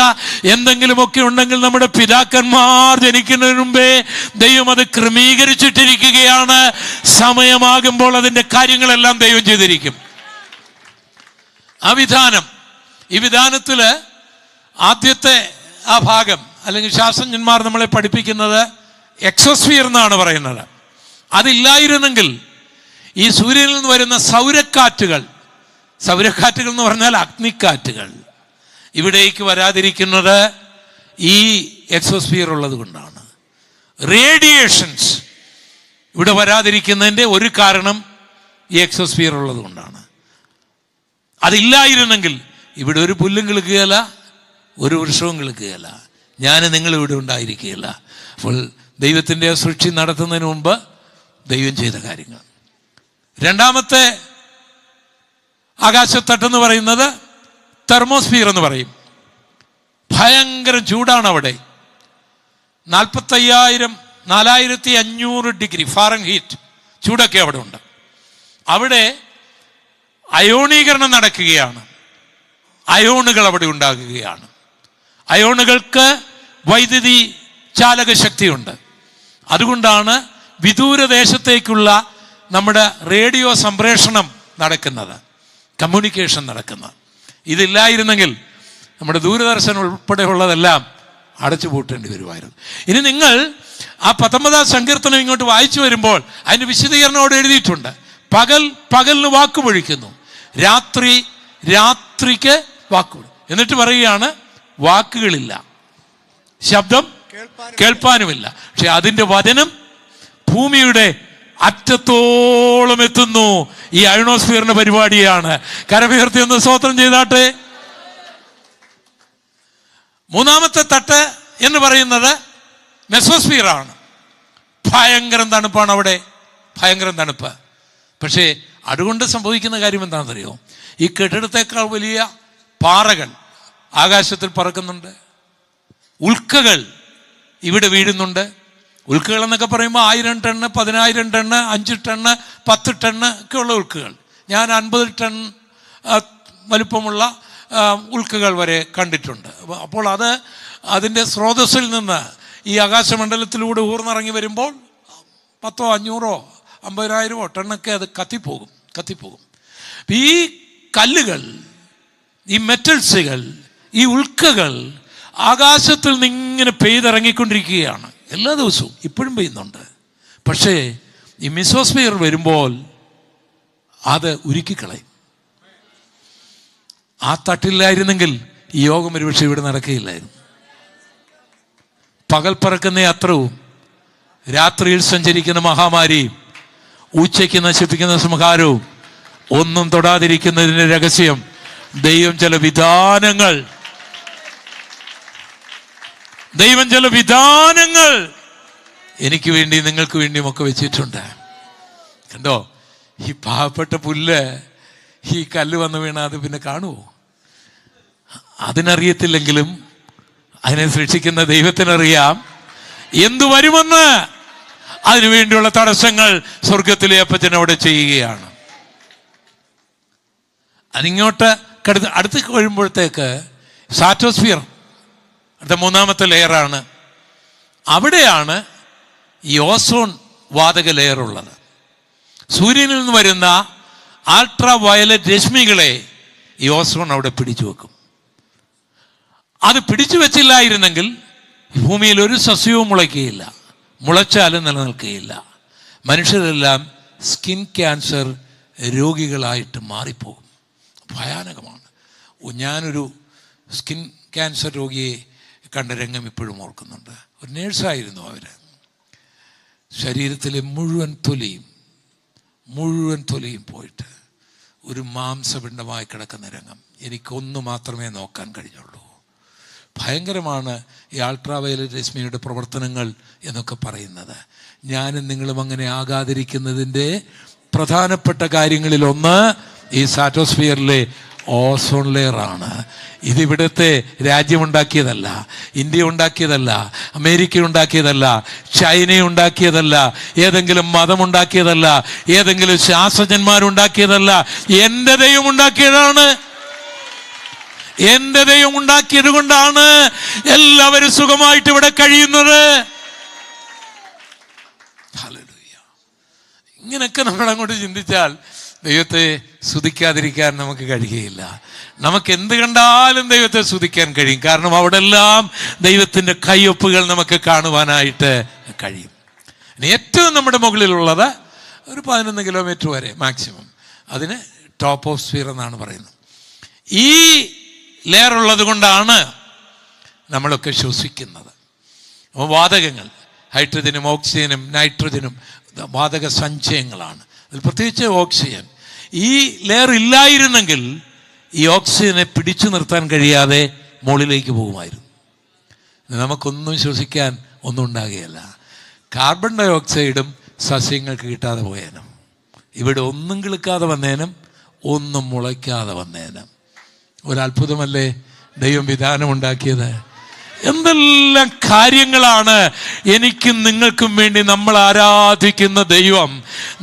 എന്തെങ്കിലുമൊക്കെ ഉണ്ടെങ്കിൽ നമ്മുടെ പിതാക്കന്മാർ ജനിക്കുന്നതിന് മുമ്പേ ദൈവം അത് ക്രമീകരിച്ചിട്ടിരിക്കുകയാണ്. സമയമാകുമ്പോൾ അതിൻ്റെ കാര്യങ്ങളെല്ലാം ദൈവം ചെയ്തിരിക്കും. ആ വിധാനം, ഈ വിധാനത്തിൽ ആദ്യത്തെ ആ ഭാഗം, അല്ലെങ്കിൽ ശാസ്ത്രജ്ഞന്മാർ നമ്മളെ പഠിപ്പിക്കുന്നത് എക്സോസ്ഫിയർ എന്നാണ് പറയുന്നത്. അതില്ലായിരുന്നെങ്കിൽ ഈ സൂര്യനിൽ നിന്ന് വരുന്ന സൗരക്കാറ്റുകൾ എന്ന് പറഞ്ഞാൽ അഗ്നിക്കാറ്റുകൾ ഇവിടേക്ക് വരാതിരിക്കുന്നത് ഈ എക്സോസ്ഫിയർ ഉള്ളത് കൊണ്ടാണ്. റേഡിയേഷൻസ് ഇവിടെ വരാതിരിക്കുന്നതിൻ്റെ ഒരു കാരണം ഈ എക്സോസ്ഫിയർ ഉള്ളത് കൊണ്ടാണ്. അതില്ലായിരുന്നെങ്കിൽ ഇവിടെ ഒരു പുല്ലും കിളുക്കുകയില്ല, ഒരു വൃക്ഷവും കിളുക്കുകയില്ല, നിങ്ങളിവിടെ ഉണ്ടായിരിക്കുകയില്ല. അപ്പോൾ ദൈവത്തിൻ്റെ സൃഷ്ടി നടത്തുന്നതിന് മുമ്പ് ദൈവം ചെയ്ത കാര്യങ്ങൾ. രണ്ടാമത്തെ ആകാശത്തട്ടെന്ന് പറയുന്നത് തെർമോസ്ഫിയർ എന്ന് പറയും. ഭയങ്കര ചൂടാണ് അവിടെ. 4500 ഡിഗ്രി ഫാരൻഹീറ്റ് ചൂടൊക്കെ അവിടെ ഉണ്ട്. അവിടെ അയോണീകരണം നടക്കുകയാണ്. അയോണുകൾ അവിടെ ഉണ്ടാകുകയാണ്. അയോണുകൾക്ക് വൈദ്യുതി ചാലക ശക്തിയുണ്ട്. അതുകൊണ്ടാണ് വിദൂരദേശത്തേക്കുള്ള നമ്മുടെ റേഡിയോ സംപ്രേഷണം നടക്കുന്നത്, കമ്മ്യൂണിക്കേഷൻ നടക്കുന്നത്. ഇതില്ലായിരുന്നെങ്കിൽ നമ്മുടെ ദൂരദർശൻ ഉൾപ്പെടെയുള്ളതെല്ലാം അടച്ചു പൂട്ടേണ്ടി വരുമായിരുന്നു. ഇനി നിങ്ങൾ ആ 19-ാം സങ്കീർത്തനം ഇങ്ങോട്ട് വായിച്ചു വരുമ്പോൾ അതിന് വിശദീകരണത്തോടെ എഴുതിയിട്ടുണ്ട്. പകലിന് വാക്കുപൊഴിക്കുന്നു, രാത്രിക്ക് വാക്കുപൊഴി. എന്നിട്ട് പറയുകയാണ് വാക്കുകളില്ല, ശബ്ദം കേൾപ്പാനുമില്ല. പക്ഷെ അതിൻ്റെ വചനം ഭൂമിയുടെ അറ്റത്തോളം എത്തുന്നു. ഈ അയണോസ്ഫിയറിന്റെ പരിപാടിയാണ്. കരമുയർത്തി ഒന്ന് സ്തോത്രം ചെയ്താട്ടെ. മൂന്നാമത്തെ തട്ട് എന്ന് പറയുന്നത് മെസോസ്ഫിയർ ആണ്. ഭയങ്കരം തണുപ്പാണ് അവിടെ, ഭയങ്കരം തണുപ്പ്. പക്ഷേ അതുകൊണ്ട് സംഭവിക്കുന്ന കാര്യം എന്താണെന്നറിയോ? ഈ കെട്ടിടത്തേക്കാൾ വലിയ പാറകൾ ആകാശത്തിൽ പറക്കുന്നുണ്ട്, ഉൽക്കകൾ ഇവിടെ വീഴുന്നുണ്ട്. ഉൽക്കകൾ എന്നൊക്കെ പറയുമ്പോൾ 1000 ടണ്ണ്, 10,000 ടണ്ണ്, 5 ടണ്ണ്, 10 ടണ്ണ് ഒക്കെ ഉള്ള ഉൽക്കകൾ. ഞാൻ 50 ടൺ വലുപ്പമുള്ള ഉൽക്കകൾ വരെ കണ്ടിട്ടുണ്ട്. അപ്പോൾ അതിൻ്റെ സ്രോതസ്സിൽ നിന്ന് ഈ ആകാശമണ്ഡലത്തിലൂടെ ഊർന്നിറങ്ങി വരുമ്പോൾ 10, 500, 50,000 ടണ്ണൊക്കെ അത് കത്തിപ്പോകും. ഈ കല്ലുകൾ, ഈ മെറ്റൽസുകൾ, ഈ ഉൽക്കകൾ ആകാശത്തിൽ നിന്നിങ്ങനെ പെയ്തിറങ്ങിക്കൊണ്ടിരിക്കുകയാണ് എല്ലാ ദിവസവും. ഇപ്പോഴും പെയ്യുന്നുണ്ട്. പക്ഷേ ഈ മെസോസ്ഫിയർ വരുമ്പോൾ അത് ഉരുക്കിക്കളയും. ആ തട്ടില്ലായിരുന്നെങ്കിൽ ഈ യോഗം ഒരുപക്ഷെ ഇവിടെ നടക്കുകയില്ലായിരുന്നു. പകൽ പറക്കുന്ന അത്രവും രാത്രിയിൽ സഞ്ചരിക്കുന്ന മഹാമാരിയും ഉച്ചയ്ക്ക് നശിപ്പിക്കുന്ന സംഹാരവും ഒന്നും തൊടാതിരിക്കുന്നതിൻ്റെ രഹസ്യം ദൈവം ചില വിധാനങ്ങൾ എനിക്ക് വേണ്ടി നിങ്ങൾക്ക് വേണ്ടിയും ഒക്കെ വെച്ചിട്ടുണ്ട്. കണ്ടോ, ഈ പാവപ്പെട്ട പുല്ല് ഈ കല്ല് വന്ന് വീണ അത് പിന്നെ കാണുമോ? അതിനറിയത്തില്ലെങ്കിലും അതിനെ സൃഷ്ടിക്കുന്ന ദൈവത്തിനറിയാം എന്തു വരുമെന്ന്. അതിനുവേണ്ടിയുള്ള തടസ്സങ്ങൾ സ്വർഗത്തിലെ അപ്പച്ചൻ അവിടെ ചെയ്യുകയാണ്. അതിങ്ങോട്ട് അടുത്ത് കഴിയുമ്പോഴത്തേക്ക് സ്ട്രാറ്റോസ്ഫിയർ അടുത്ത മൂന്നാമത്തെ ലെയറാണ്. അവിടെയാണ് ഈ ഓസോൺ വാതക ലെയർ ഉള്ളത്. സൂര്യനിൽ നിന്ന് വരുന്ന അൾട്രാ വയലറ്റ് രശ്മികളെ ഈ ഓസോൺ അവിടെ പിടിച്ചു വെക്കും. അത് പിടിച്ചു വെച്ചില്ലായിരുന്നെങ്കിൽ ഭൂമിയിൽ ഒരു സസ്യവും മുളയ്ക്കുകയില്ല, മുളച്ചാലും നിലനിൽക്കുകയില്ല. മനുഷ്യരെല്ലാം സ്കിൻ ക്യാൻസർ രോഗികളായിട്ട് മാറിപ്പോകും. ഭയാനകമാണ്. ഞാനൊരു സ്കിൻ ക്യാൻസർ രോഗിയെ കണ്ട രംഗം ഇപ്പോഴും ഓർക്കുന്നുണ്ട്. ഒരു നേഴ്സായിരുന്നു. അവർ ശരീരത്തിലെ മുഴുവൻ തൊലിയും പോയിട്ട് ഒരു മാംസപിണ്ഡമായി കിടക്കുന്ന രംഗം എനിക്കൊന്നു മാത്രമേ നോക്കാൻ കഴിഞ്ഞുള്ളൂ. ഭയങ്കരമാണ് ഈ അൾട്രാവയലറ്റ് രശ്മിയുടെ പ്രവർത്തനങ്ങൾ എന്നൊക്കെ പറയുന്നത്. ഞാനും നിങ്ങളും അങ്ങനെ ആകാതിരിക്കുന്നതിൻ്റെ പ്രധാനപ്പെട്ട കാര്യങ്ങളിലൊന്ന് ഈ സ്ട്രാറ്റോസ്ഫിയറിലെ ഓസോൺ ലെയറാണ്. ഇതിവിടുത്തെ രാജ്യമുണ്ടാക്കിയതല്ല, ഇന്ത്യ ഉണ്ടാക്കിയതല്ല, അമേരിക്ക ഉണ്ടാക്കിയതല്ല, ചൈന ഉണ്ടാക്കിയതല്ല, ഏതെങ്കിലും മതമുണ്ടാക്കിയതല്ല, ഏതെങ്കിലും ശാസ്ത്രജ്ഞന്മാരുണ്ടാക്കിയതല്ല. എൻ്റെ ദൈവം ഉണ്ടാക്കിയതാണ്. എൻ്റെ ദൈവം ഉണ്ടാക്കിയത് കൊണ്ടാണ് എല്ലാവരും സുഖമായിട്ട് ഇവിടെ കഴിയുന്നത്. ഹല്ലേലൂയ. ഇങ്ങനെയൊക്കെ നമ്മൾ അങ്ങോട്ട് ചിന്തിച്ചാൽ ദൈവത്തെ സ്തുതിക്കാതിരിക്കാൻ നമുക്ക് കഴിയുകയില്ല. നമുക്ക് എന്ത് കണ്ടാലും ദൈവത്തെ സ്തുതിക്കാൻ കഴിയും. കാരണം അവിടെ എല്ലാം ദൈവത്തിൻ്റെ കയ്യൊപ്പുകൾ നമുക്ക് കാണുവാനായിട്ട് കഴിയും. ഇനി ഏറ്റവും നമ്മുടെ മുകളിലുള്ളത് ഒരു 11 കിലോമീറ്റർ വരെ മാക്സിമം, അതിന് ടോപ്പോസ്ഫിയർ എന്നാണ് പറയുന്നത്. ഈ ലെയർ ഉള്ളത് കൊണ്ടാണ് നമ്മളൊക്കെ ശ്വസിക്കുന്നത്. അപ്പോൾ വാതകങ്ങൾ, ഹൈഡ്രജനും ഓക്സിജനും നൈട്രജനും വാതക സഞ്ചയങ്ങളാണ്. അതിൽ പ്രത്യേകിച്ച് ഓക്സിജൻ. ഈ ലെയർ ഇല്ലായിരുന്നെങ്കിൽ ഈ ഓക്സിജനെ പിടിച്ചു നിർത്താൻ കഴിയാതെ മുകളിലേക്ക് പോകുമായിരുന്നു. നമുക്കൊന്നും ശ്വസിക്കാൻ ഒന്നും ഉണ്ടാകുകയില്ല. കാർബൺ ഡൈ ഓക്സൈഡും സസ്യങ്ങൾക്ക് കിട്ടാതെ പോയേനും, ഇവിടെ ഒന്നും കിളുക്കാതെ വന്നേനും, ഒന്നും മുളയ്ക്കാതെ വന്നേനും. ഒരത്ഭുതമല്ലേ ദൈവം വിധാനമുണ്ടാക്കിയത്? എന്തെല്ലാം കാര്യങ്ങളാണ് എനിക്കും നിങ്ങൾക്കും വേണ്ടി നമ്മൾ ആരാധിക്കുന്ന ദൈവം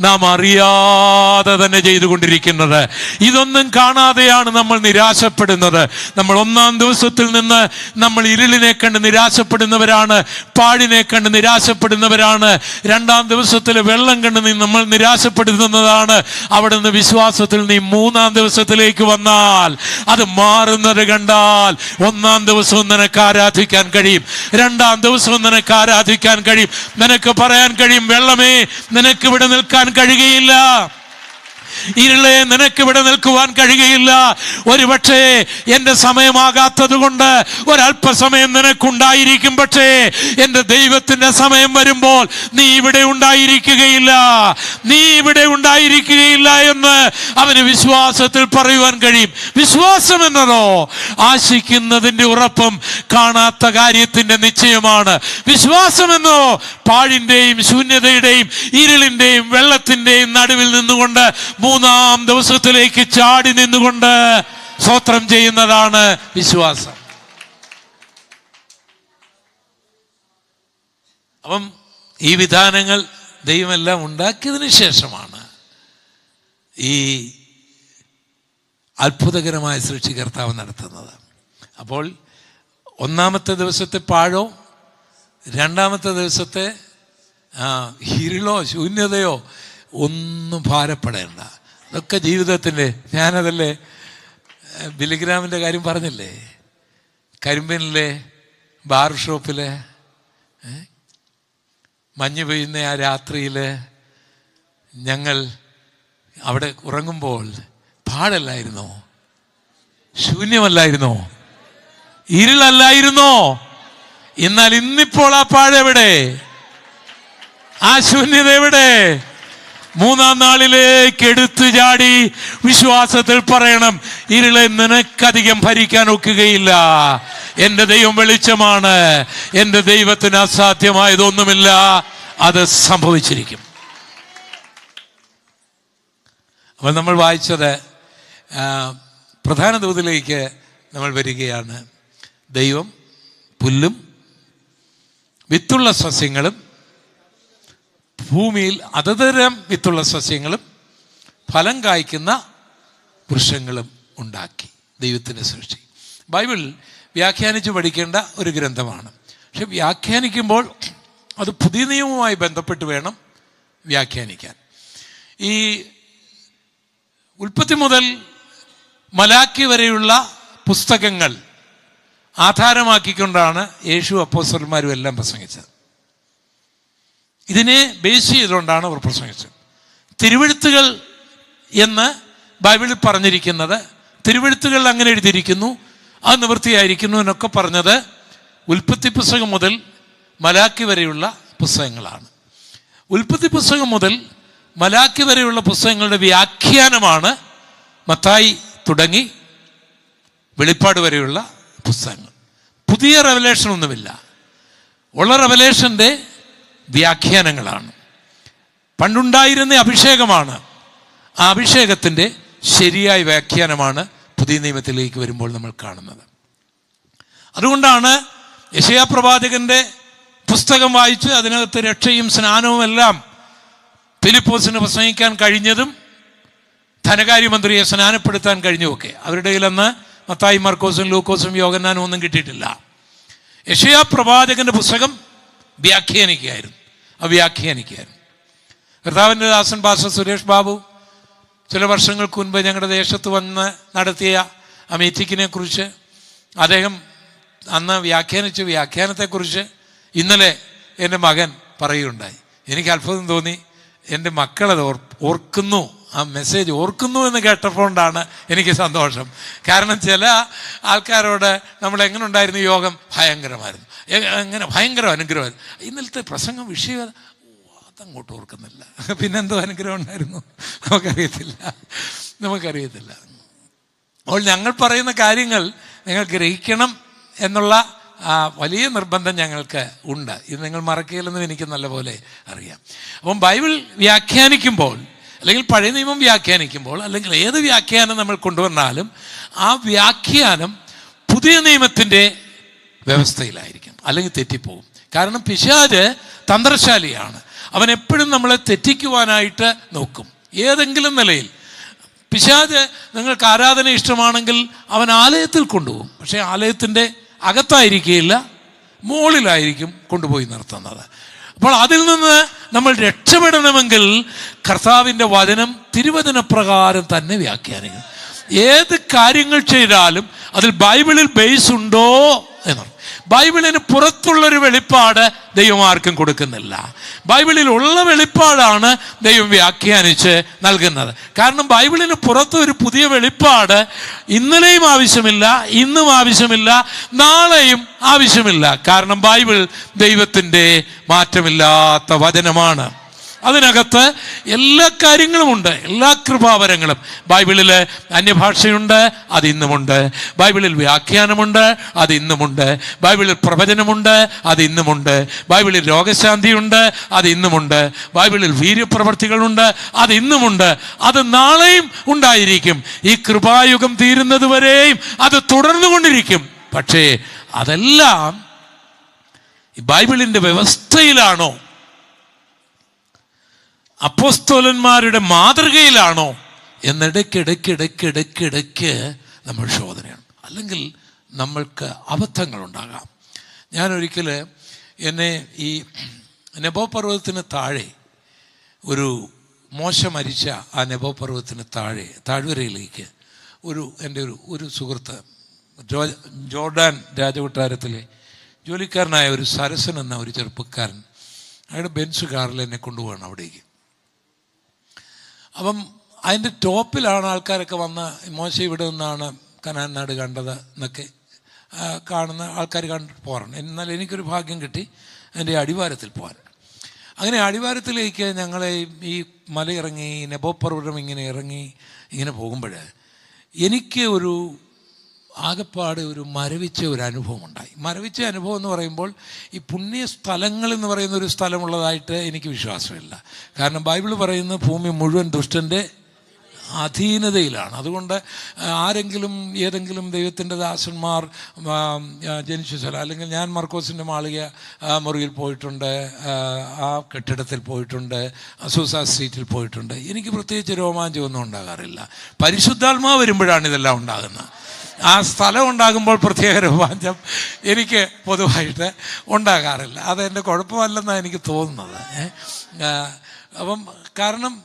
നാം അറിയാതെ തന്നെ ചെയ്തുകൊണ്ടിരിക്കുന്നത്. ഇതൊന്നും കാണാതെയാണ് നമ്മൾ നിരാശപ്പെടുന്നത്. നമ്മൾ ഒന്നാം ദിവസത്തിൽ നിന്ന് നമ്മൾ ഇരുളിനെ കണ്ട് നിരാശപ്പെടുന്നവരാണ്, പാഴിനെ കണ്ട് നിരാശപ്പെടുന്നവരാണ്. രണ്ടാം ദിവസത്തിൽ വെള്ളം കണ്ട് നമ്മൾ നിരാശപ്പെടുന്നതാണ്. അവിടെ നിന്ന് വിശ്വാസത്തിൽ നീ മൂന്നാം ദിവസത്തിലേക്ക് വന്നാൽ അത് മാറുന്നത് കണ്ടാൽ ഒന്നാം ദിവസവും നിനക്ക് ആരാധിക്കാൻ കഴിയും, രണ്ടാം ദിവസവും നിനക്ക് ആരാധിക്കാൻ കഴിയും. നിനക്ക് പറയാൻ കഴിയും, വെള്ളമേ നിനക്ക് ഇവിടെ നിൽക്കാൻ കഴിയുകയില്ല, ഇരുളെ നിനക്ക് ഇവിടെ നിൽക്കുവാൻ കഴിയുകയില്ല. ഒരുപക്ഷേ എൻ്റെ സമയമാകാത്തത് കൊണ്ട് ഒരല്പസമയം നിനക്കുണ്ടായിരിക്കും, പക്ഷേ എൻ്റെ ദൈവത്തിൻ്റെ സമയം വരുമ്പോൾ നീ ഇവിടെ ഉണ്ടായിരിക്കുകയില്ല, നീ ഇവിടെ ഉണ്ടായിരിക്കുകയില്ല എന്ന് അവന് വിശ്വാസത്തിൽ പറയുവാൻ കഴിയും. വിശ്വാസം എന്നതോ ആശിക്കുന്നതിൻ്റെ ഉറപ്പും കാണാത്ത കാര്യത്തിൻ്റെ നിശ്ചയമാണ്. വിശ്വാസം എന്നോ പാഴിൻ്റെയും ശൂന്യതയുടെയും ഇരുളിൻ്റെയും വെള്ളത്തിൻ്റെയും നടുവിൽ നിന്നുകൊണ്ട് മൂന്നാം ദിവസത്തിലേക്ക് ചാടി നിന്നുകൊണ്ട് സ്തോത്രം ചെയ്യുന്നതാണ് വിശ്വാസം. അപ്പം ഈ വിധാനങ്ങൾ ദൈവമെല്ലാം ഉണ്ടാക്കിയതിനു ശേഷമാണ് ഈ അത്ഭുതകരമായ സൃഷ്ടി കർത്താവ് നടത്തുന്നത്. അപ്പോൾ ഒന്നാമത്തെ ദിവസത്തെ പാഴോ രണ്ടാമത്തെ ദിവസത്തെ ഇരുളോ ശൂന്യതയോ ഒന്നും ഭാരപ്പെടേണ്ട. ഇതൊക്കെ ജീവിതത്തിൻ്റെ, ഞാനതല്ലേ ബിലിഗ്രാമിൻ്റെ കാര്യം പറഞ്ഞില്ലേ, കരിമ്പനിലെ ബാർ ഷോപ്പിലെ മഞ്ഞ് പെയ്യുന്ന ആ രാത്രിയിൽ ഞങ്ങൾ അവിടെ ഉറങ്ങുമ്പോൾ പാടല്ലായിരുന്നോ, ശൂന്യമല്ലായിരുന്നോ, ഇരുളല്ലായിരുന്നോ? എന്നാൽ ഇന്നിപ്പോൾ ആ പാടെവിടെ, ആ ശൂന്യത എവിടെ? മൂന്നാം നാളിലേക്ക് എടുത്തു ചാടി വിശ്വാസത്തിൽ പറയണം, ഇരുളെ നിനക്കധികം ഭരിക്കാൻ ഒക്കുകയില്ല. എൻ്റെ ദൈവം വെളിച്ചമാണ്, എൻ്റെ ദൈവത്തിന് അസാധ്യമായതൊന്നുമില്ല. അത് സംഭവിച്ചിരിക്കും. അപ്പോൾ നമ്മൾ വായിച്ചത് പ്രധാന ദൂതിലേക്ക് നമ്മൾ വരികയാണ്. ദൈവം പുല്ലും വിത്തുള്ള സസ്യങ്ങളും ഭൂമിയിൽ അതതരം വിത്തുള്ള സസ്യങ്ങളും ഫലം കായ്ക്കുന്ന വൃക്ഷങ്ങളും ഉണ്ടാക്കി. ദൈവത്തിൻ്റെ സൃഷ്ടി. ബൈബിൾ വ്യാഖ്യാനിച്ച് പഠിക്കേണ്ട ഒരു ഗ്രന്ഥമാണ്. പക്ഷെ വ്യാഖ്യാനിക്കുമ്പോൾ അത് പുതിയ നിയമവുമായി ബന്ധപ്പെട്ട് വേണം വ്യാഖ്യാനിക്കാൻ. ഈ ഉൽപ്പത്തി മുതൽ മലാക്കി വരെയുള്ള പുസ്തകങ്ങൾ ആധാരമാക്കിക്കൊണ്ടാണ് യേശു അപ്പോസ്തലന്മാരും എല്ലാം പ്രസംഗിച്ചത്. ഇതിനെ ബേസ് ചെയ്തുകൊണ്ടാണ് അവർ പ്രസംഗിച്ചത്. തിരുവെഴുത്തുകൾ എന്ന് ബൈബിളിൽ പറഞ്ഞിരിക്കുന്നത്, തിരുവെഴുത്തുകൾ അങ്ങനെ എഴുതിയിരിക്കുന്നു, അത് നിവൃത്തിയായിരിക്കുന്നു എന്നൊക്കെ പറഞ്ഞത് ഉൽപ്പത്തി പുസ്തകം മുതൽ മലാക്കി വരെയുള്ള പുസ്തകങ്ങളാണ്. ഉൽപ്പത്തി പുസ്തകം മുതൽ മലാക്കി വരെയുള്ള പുസ്തകങ്ങളുടെ വ്യാഖ്യാനമാണ് മത്തായി തുടങ്ങി വെളിപ്പാട് വരെയുള്ള പുസ്തകങ്ങൾ. പുതിയ റെവലേഷൻ ഒന്നുമില്ല, ഉള്ള റെവലേഷൻ്റെ വ്യാഖ്യാനങ്ങളാണ്. പണ്ടുണ്ടായിരുന്ന അഭിഷേകമാണ്, ആ അഭിഷേകത്തിൻ്റെ ശരിയായ വ്യാഖ്യാനമാണ് പുതിയ നിയമത്തിലേക്ക് വരുമ്പോൾ നമ്മൾ കാണുന്നത്. അതുകൊണ്ടാണ് യെശയ്യാ പ്രവാചകന്റെ പുസ്തകം വായിച്ച് അതിനകത്ത് രക്ഷയും സ്നാനവും എല്ലാം ഫിലിപ്പോസിന് പ്രസംഗിക്കാൻ കഴിഞ്ഞതും ധനകാര്യമന്ത്രിയെ സ്നാനപ്പെടുത്താൻ കഴിഞ്ഞുമൊക്കെ. അവരുടെ കയ്യിലന്ന് മത്തായി, മർക്കോസും ലൂക്കോസും യോഹന്നാനും ഒന്നും കിട്ടിയിട്ടില്ല. യെശയ്യാ പ്രവാചകന്റെ പുസ്തകം വ്യാഖ്യാനിക്കുകയായിരുന്നു. കർത്താവിൻ്റെ ദാസൻ പാസ്റ്റർ സുരേഷ് ബാബു ചില വർഷങ്ങൾക്ക് മുൻപ് ഞങ്ങളുടെ ദേശത്ത് വന്ന് നടത്തിയ ആ മീറ്റിങ്ങിനെ കുറിച്ച് അദ്ദേഹം അന്ന് വ്യാഖ്യാനിച്ച വ്യാഖ്യാനത്തെക്കുറിച്ച് ഇന്നലെ എൻ്റെ മകൻ പറയുകയുണ്ടായി. എനിക്ക് അത്ഭുതം തോന്നി. എൻ്റെ മക്കളത് ഓർക്കുന്നു, ആ മെസ്സേജ് ഓർക്കുന്നു എന്ന് കേട്ടപ്പോണ്ടാണ് എനിക്ക് സന്തോഷം. കാരണം ചില ആൾക്കാരോട് നമ്മൾ എങ്ങനെ ഉണ്ടായിരുന്നു യോഗം, ഭയങ്കരമായിരുന്നു, എങ്ങനെ ഭയങ്കര അനുഗ്രഹമായിരുന്നു. ഇന്നലത്തെ പ്രസംഗം വിഷയം അതങ്ങോട്ട് ഓർക്കുന്നില്ല. പിന്നെന്തോ അനുഗ്രഹം ഉണ്ടായിരുന്നു നമുക്കറിയത്തില്ല. അപ്പോൾ ഞങ്ങൾ പറയുന്ന കാര്യങ്ങൾ നിങ്ങൾ ഗ്രഹിക്കണം എന്നുള്ള വലിയ നിർബന്ധം ഞങ്ങൾക്ക് ഉണ്ട്. ഇത് നിങ്ങൾ മറക്കില്ലെന്ന് എനിക്ക് നല്ലപോലെ അറിയാം. അപ്പം ബൈബിൾ വ്യാഖ്യാനിക്കുമ്പോൾ, അല്ലെങ്കിൽ പഴയ നിയമം വ്യാഖ്യാനിക്കുമ്പോൾ, അല്ലെങ്കിൽ ഏത് വ്യാഖ്യാനം നമ്മൾ കൊണ്ടുവന്നാലും ആ വ്യാഖ്യാനം പുതിയ നിയമത്തിൻ്റെ വ്യവസ്ഥയിലായിരിക്കും, അല്ലെങ്കിൽ തെറ്റിപ്പോകും. കാരണം പിശാച് തന്ത്രശാലിയാണ്. അവൻ എപ്പോഴും നമ്മളെ തെറ്റിക്കുവാനായിട്ട് നോക്കും. ഏതെങ്കിലും നിലയിൽ പിശാച് നിങ്ങൾക്ക് ആരാധന ഇഷ്ടമാണെങ്കിൽ അവൻ ആലയത്തിൽ കൊണ്ടുപോകും. പക്ഷേ ആലയത്തിൻ്റെ അകത്തായിരിക്കുകയില്ല, മുകളിലായിരിക്കും കൊണ്ടുപോയി നിർത്തുന്നത്. അപ്പോൾ അതിൽ നിന്ന് നമ്മൾ രക്ഷപ്പെടണമെങ്കിൽ കർത്താവിൻ്റെ വചനം തിരുവചന പ്രകാരം തന്നെ വ്യാഖ്യാനിക്കണം. ഏത് കാര്യങ്ങൾ ചെയ്താലും അതിൽ ബൈബിളിൽ ബേസ് ഉണ്ടോ എന്നാണ്. ബൈബിളിന് പുറത്തുള്ളൊരു വെളിപ്പാട് ദൈവം ആർക്കും കൊടുക്കുന്നില്ല. ബൈബിളിൽ ഉള്ള വെളിപ്പാടാണ് ദൈവം വ്യാഖ്യാനിച്ച് നൽകുന്നത്. കാരണം ബൈബിളിന് പുറത്ത് ഒരു പുതിയ വെളിപ്പാട് ഇന്നലെയും ആവശ്യമില്ല, ഇന്നും ആവശ്യമില്ല, നാളെയും ആവശ്യമില്ല. കാരണം ബൈബിൾ ദൈവത്തിൻ്റെ മാറ്റമില്ലാത്ത വചനമാണ്. അതിനകത്ത് എല്ലാ കാര്യങ്ങളുമുണ്ട്, എല്ലാ കൃപാവരങ്ങളും. ബൈബിളിൽ അന്യഭാഷയുണ്ട്, അത് ഇന്നുമുണ്ട്. ബൈബിളിൽ വ്യാഖ്യാനമുണ്ട്, അത് ഇന്നുമുണ്ട്. ബൈബിളിൽ പ്രവചനമുണ്ട്, അത് ഇന്നുമുണ്ട്. ബൈബിളിൽ രോഗശാന്തിയുണ്ട്, അത് ഇന്നുമുണ്ട്. ബൈബിളിൽ വീര്യപ്രവർത്തികളുണ്ട്, അത് ഇന്നുമുണ്ട്. അത് നാളെയും ഉണ്ടായിരിക്കും. ഈ കൃപായുഗം തീരുന്നത് വരെയും അത് തുടർന്നുകൊണ്ടിരിക്കും. പക്ഷേ അതെല്ലാം ഈ ബൈബിളിൻ്റെ വ്യവസ്ഥയിലാണോ, അപ്പോസ്തലന്മാരുടെ മാതൃകയിലാണോ എന്നിടയ്ക്കിടയ്ക്ക് നമ്മൾ ശോധനയാണ്. അല്ലെങ്കിൽ നമ്മൾക്ക് അബദ്ധങ്ങളുണ്ടാകാം. ഞാനൊരിക്കൽ എന്നെ ഈ നെബോ പർവ്വതത്തിന് താഴെ ഒരു മോശ മരിച്ച ആ നെബോ പർവ്വതത്തിന് താഴ്വരയിലേക്ക് എൻ്റെ ഒരു സുഹൃത്ത്, ജോർഡാൻ രാജകൊട്ടാരത്തിലെ ജോലിക്കാരനായ ഒരു സരസൻ എന്ന ഒരു ചെറുപ്പക്കാരൻ, അയാളുടെ ബെൻസ് കാറിൽ എന്നെ കൊണ്ടുപോകണം അവിടേക്ക്. അപ്പം അതിൻ്റെ ടോപ്പിലാണ് ആൾക്കാരൊക്കെ വന്ന് മോശ ഇവിടെ നിന്നാണ് കനാൻ നാട് കണ്ടത് എന്നൊക്കെ കാണുന്ന ആൾക്കാർ കണ്ടിട്ട് പോകാറുണ്ട്. എന്നാൽ എനിക്കൊരു ഭാഗ്യം കിട്ടി അതിൻ്റെ അടിവാരത്തിൽ പോകാൻ. അങ്ങനെ അടിവാരത്തിലേക്ക് ഞങ്ങളെ ഈ മലയിറങ്ങി നെബോ പർവ്വതം ഇങ്ങനെ ഇറങ്ങി ഇങ്ങനെ പോകുമ്പോൾ എനിക്ക് ഒരു ആകപ്പാട് ഒരു മരവിച്ച ഒരു അനുഭവം ഉണ്ടായി. മരവിച്ച അനുഭവം എന്ന് പറയുമ്പോൾ ഈ പുണ്യ സ്ഥലങ്ങൾ എന്ന് പറയുന്ന ഒരു സ്ഥലമുള്ളതായിട്ട് എനിക്ക് വിശ്വാസമില്ല. കാരണം ബൈബിൾ പറയുന്ന ഭൂമി മുഴുവൻ ദുഷ്ടൻ്റെ അധീനതയിലാണ്. അതുകൊണ്ട് ആരെങ്കിലും ഏതെങ്കിലും ദൈവത്തിൻ്റെ ദാസന്മാർ ജനിച്ച സ്ഥലം, അല്ലെങ്കിൽ ഞാൻ മർക്കോസിൻ്റെ മാളിക മുറിയിൽ പോയിട്ടുണ്ട്, ആ കെട്ടിടത്തിൽ പോയിട്ടുണ്ട്, അസൂസ സ്ട്രീറ്റിൽ പോയിട്ടുണ്ട്. എനിക്ക് പ്രത്യേകിച്ച് രോമാഞ്ചമൊന്നും ഉണ്ടാകാറില്ല. പരിശുദ്ധാത്മാവ് വരുമ്പോഴാണ് ഇതെല്ലാം ഉണ്ടാകുന്നത്. ആ സ്ഥലം ഉണ്ടാകുമ്പോൾ പ്രത്യേക രോമാഞ്ചം എനിക്ക് പൊതുവായിട്ട് ഉണ്ടാകാറില്ല. അതെൻ്റെ കുഴപ്പമല്ലെന്നാണ് എനിക്ക് തോന്നുന്നത്. അപ്പം കാരണം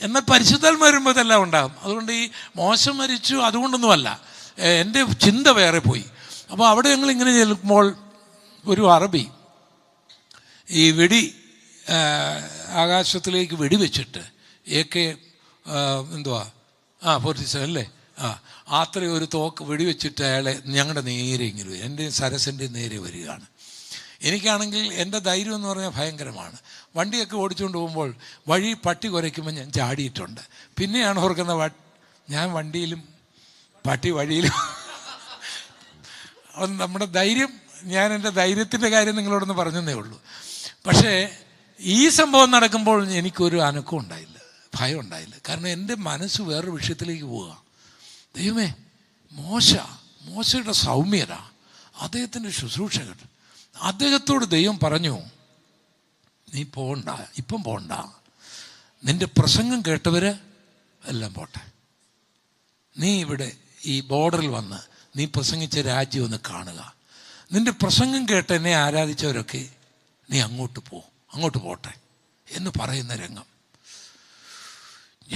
എന്നാൽ പരിശുദ്ധാത്മ വരുമ്പോൾ ഇതെല്ലാം ഉണ്ടാകും. അതുകൊണ്ട് ഈ മോശം മരിച്ചു അതുകൊണ്ടൊന്നുമല്ല, എൻ്റെ ചിന്ത വേറെ പോയി. അപ്പോൾ അവിടെ ഞങ്ങളിങ്ങനെ ചെല്ലുമ്പോൾ ഒരു അറബി ഈ വെടി ആകാശത്തിലേക്ക് വെടിവെച്ചിട്ട് AK എന്തുവാ 47 അല്ലേ, അത്രയും ഒരു തോക്ക് വെടിവെച്ചിട്ട് അയാളെ ഞങ്ങളുടെ നേരെ ഇങ്ങനെ വരും, എൻ്റെ സരസിൻ്റെ നേരെ വരികയാണ്. എനിക്കാണെങ്കിൽ എൻ്റെ ധൈര്യം എന്ന് പറഞ്ഞാൽ ഭയങ്കരമാണ്. വണ്ടിയൊക്കെ ഓടിച്ചുകൊണ്ട് പോകുമ്പോൾ വഴി പട്ടി കുരയ്ക്കുമ്പോൾ ഞാൻ ചാടിയിട്ടുണ്ട്. പിന്നെയാണ് ഓർക്കുന്ന ഞാൻ വണ്ടിയിലും പട്ടി വഴിയിലും. നമ്മുടെ ധൈര്യം, ഞാൻ എൻ്റെ ധൈര്യത്തിൻ്റെ കാര്യം നിങ്ങളോടൊന്ന് പറഞ്ഞതേ ഉള്ളൂ. പക്ഷേ ഈ സംഭവം നടക്കുമ്പോൾ എനിക്കൊരു അനക്കം ഉണ്ടായില്ല, ഭയം ഉണ്ടായില്ല. കാരണം എൻ്റെ മനസ്സ് വേറൊരു വിഷയത്തിലേക്ക് പോവുക. ദൈവമേ, മോശയുടെ സൗമ്യത, അദ്ദേഹത്തിൻ്റെ ശുശ്രൂഷകർ, അദ്ദേഹത്തോട് ദൈവം പറഞ്ഞു, നീ പോകണ്ട, ഇപ്പം പോകണ്ട, നിൻ്റെ പ്രസംഗം കേട്ടവർ എല്ലാം പോട്ടെ, നീ ഇവിടെ ഈ ബോർഡറിൽ വന്ന് നീ പ്രസംഗിച്ച രാജ്യം ഒന്ന് കാണുക, നിൻ്റെ പ്രസംഗം കേട്ട് എന്നെ ആരാധിച്ചവരൊക്കെ നീ അങ്ങോട്ട് പോട്ടെ എന്ന് പറയുന്ന രംഗം.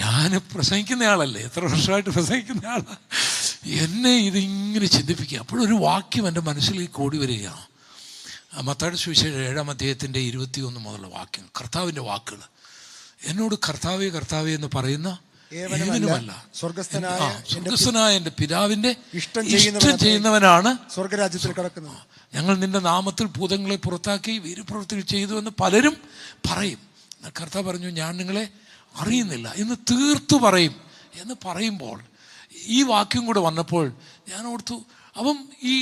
ഞാൻ പ്രസംഗിക്കുന്ന ആളല്ലേ, എത്ര വർഷമായിട്ട് പ്രസംഗിക്കുന്ന ആളാണ്. എന്നെ ഇതിങ്ങനെ ചിന്തിപ്പിക്കുക. അപ്പോഴൊരു വാക്യം എൻ്റെ മനസ്സിലേക്ക് ഓടി വരികയാണ്. മത്തായിയുടെ സുവിശേഷം 7-ാം അധ്യായത്തിൻ്റെ 21 മുതലുള്ള വാക്യം, കർത്താവിൻ്റെ വാക്കുകൾ. എന്നോട് കർത്താവേ കർത്താവേ എന്ന് പറയുന്ന ഏവനുമല്ല, സ്വർഗസ്ഥനായ എൻ്റെ പിതാവിൻ്റെ ഇഷ്ടം ചെയ്യുന്നവനാണ് സ്വർഗരാജ്യത്തിൽ കിടക്കുന്നത്. ഞങ്ങൾ നിന്റെ നാമത്തിൽ ഭൂതങ്ങളെ പുറത്താക്കി വീരപ്രവൃത്തികൾ ചെയ്തു എന്ന് പലരും പറയും. കർത്താവ് പറഞ്ഞു, ഞാൻ നിങ്ങളെ അറിയുന്നില്ല എന്ന് തീർത്തു പറയും എന്ന് പറയുമ്പോൾ ഈ വാക്യം കൂടെ വന്നപ്പോൾ ഞാൻ ഓർത്തു, അപ്പം ഈ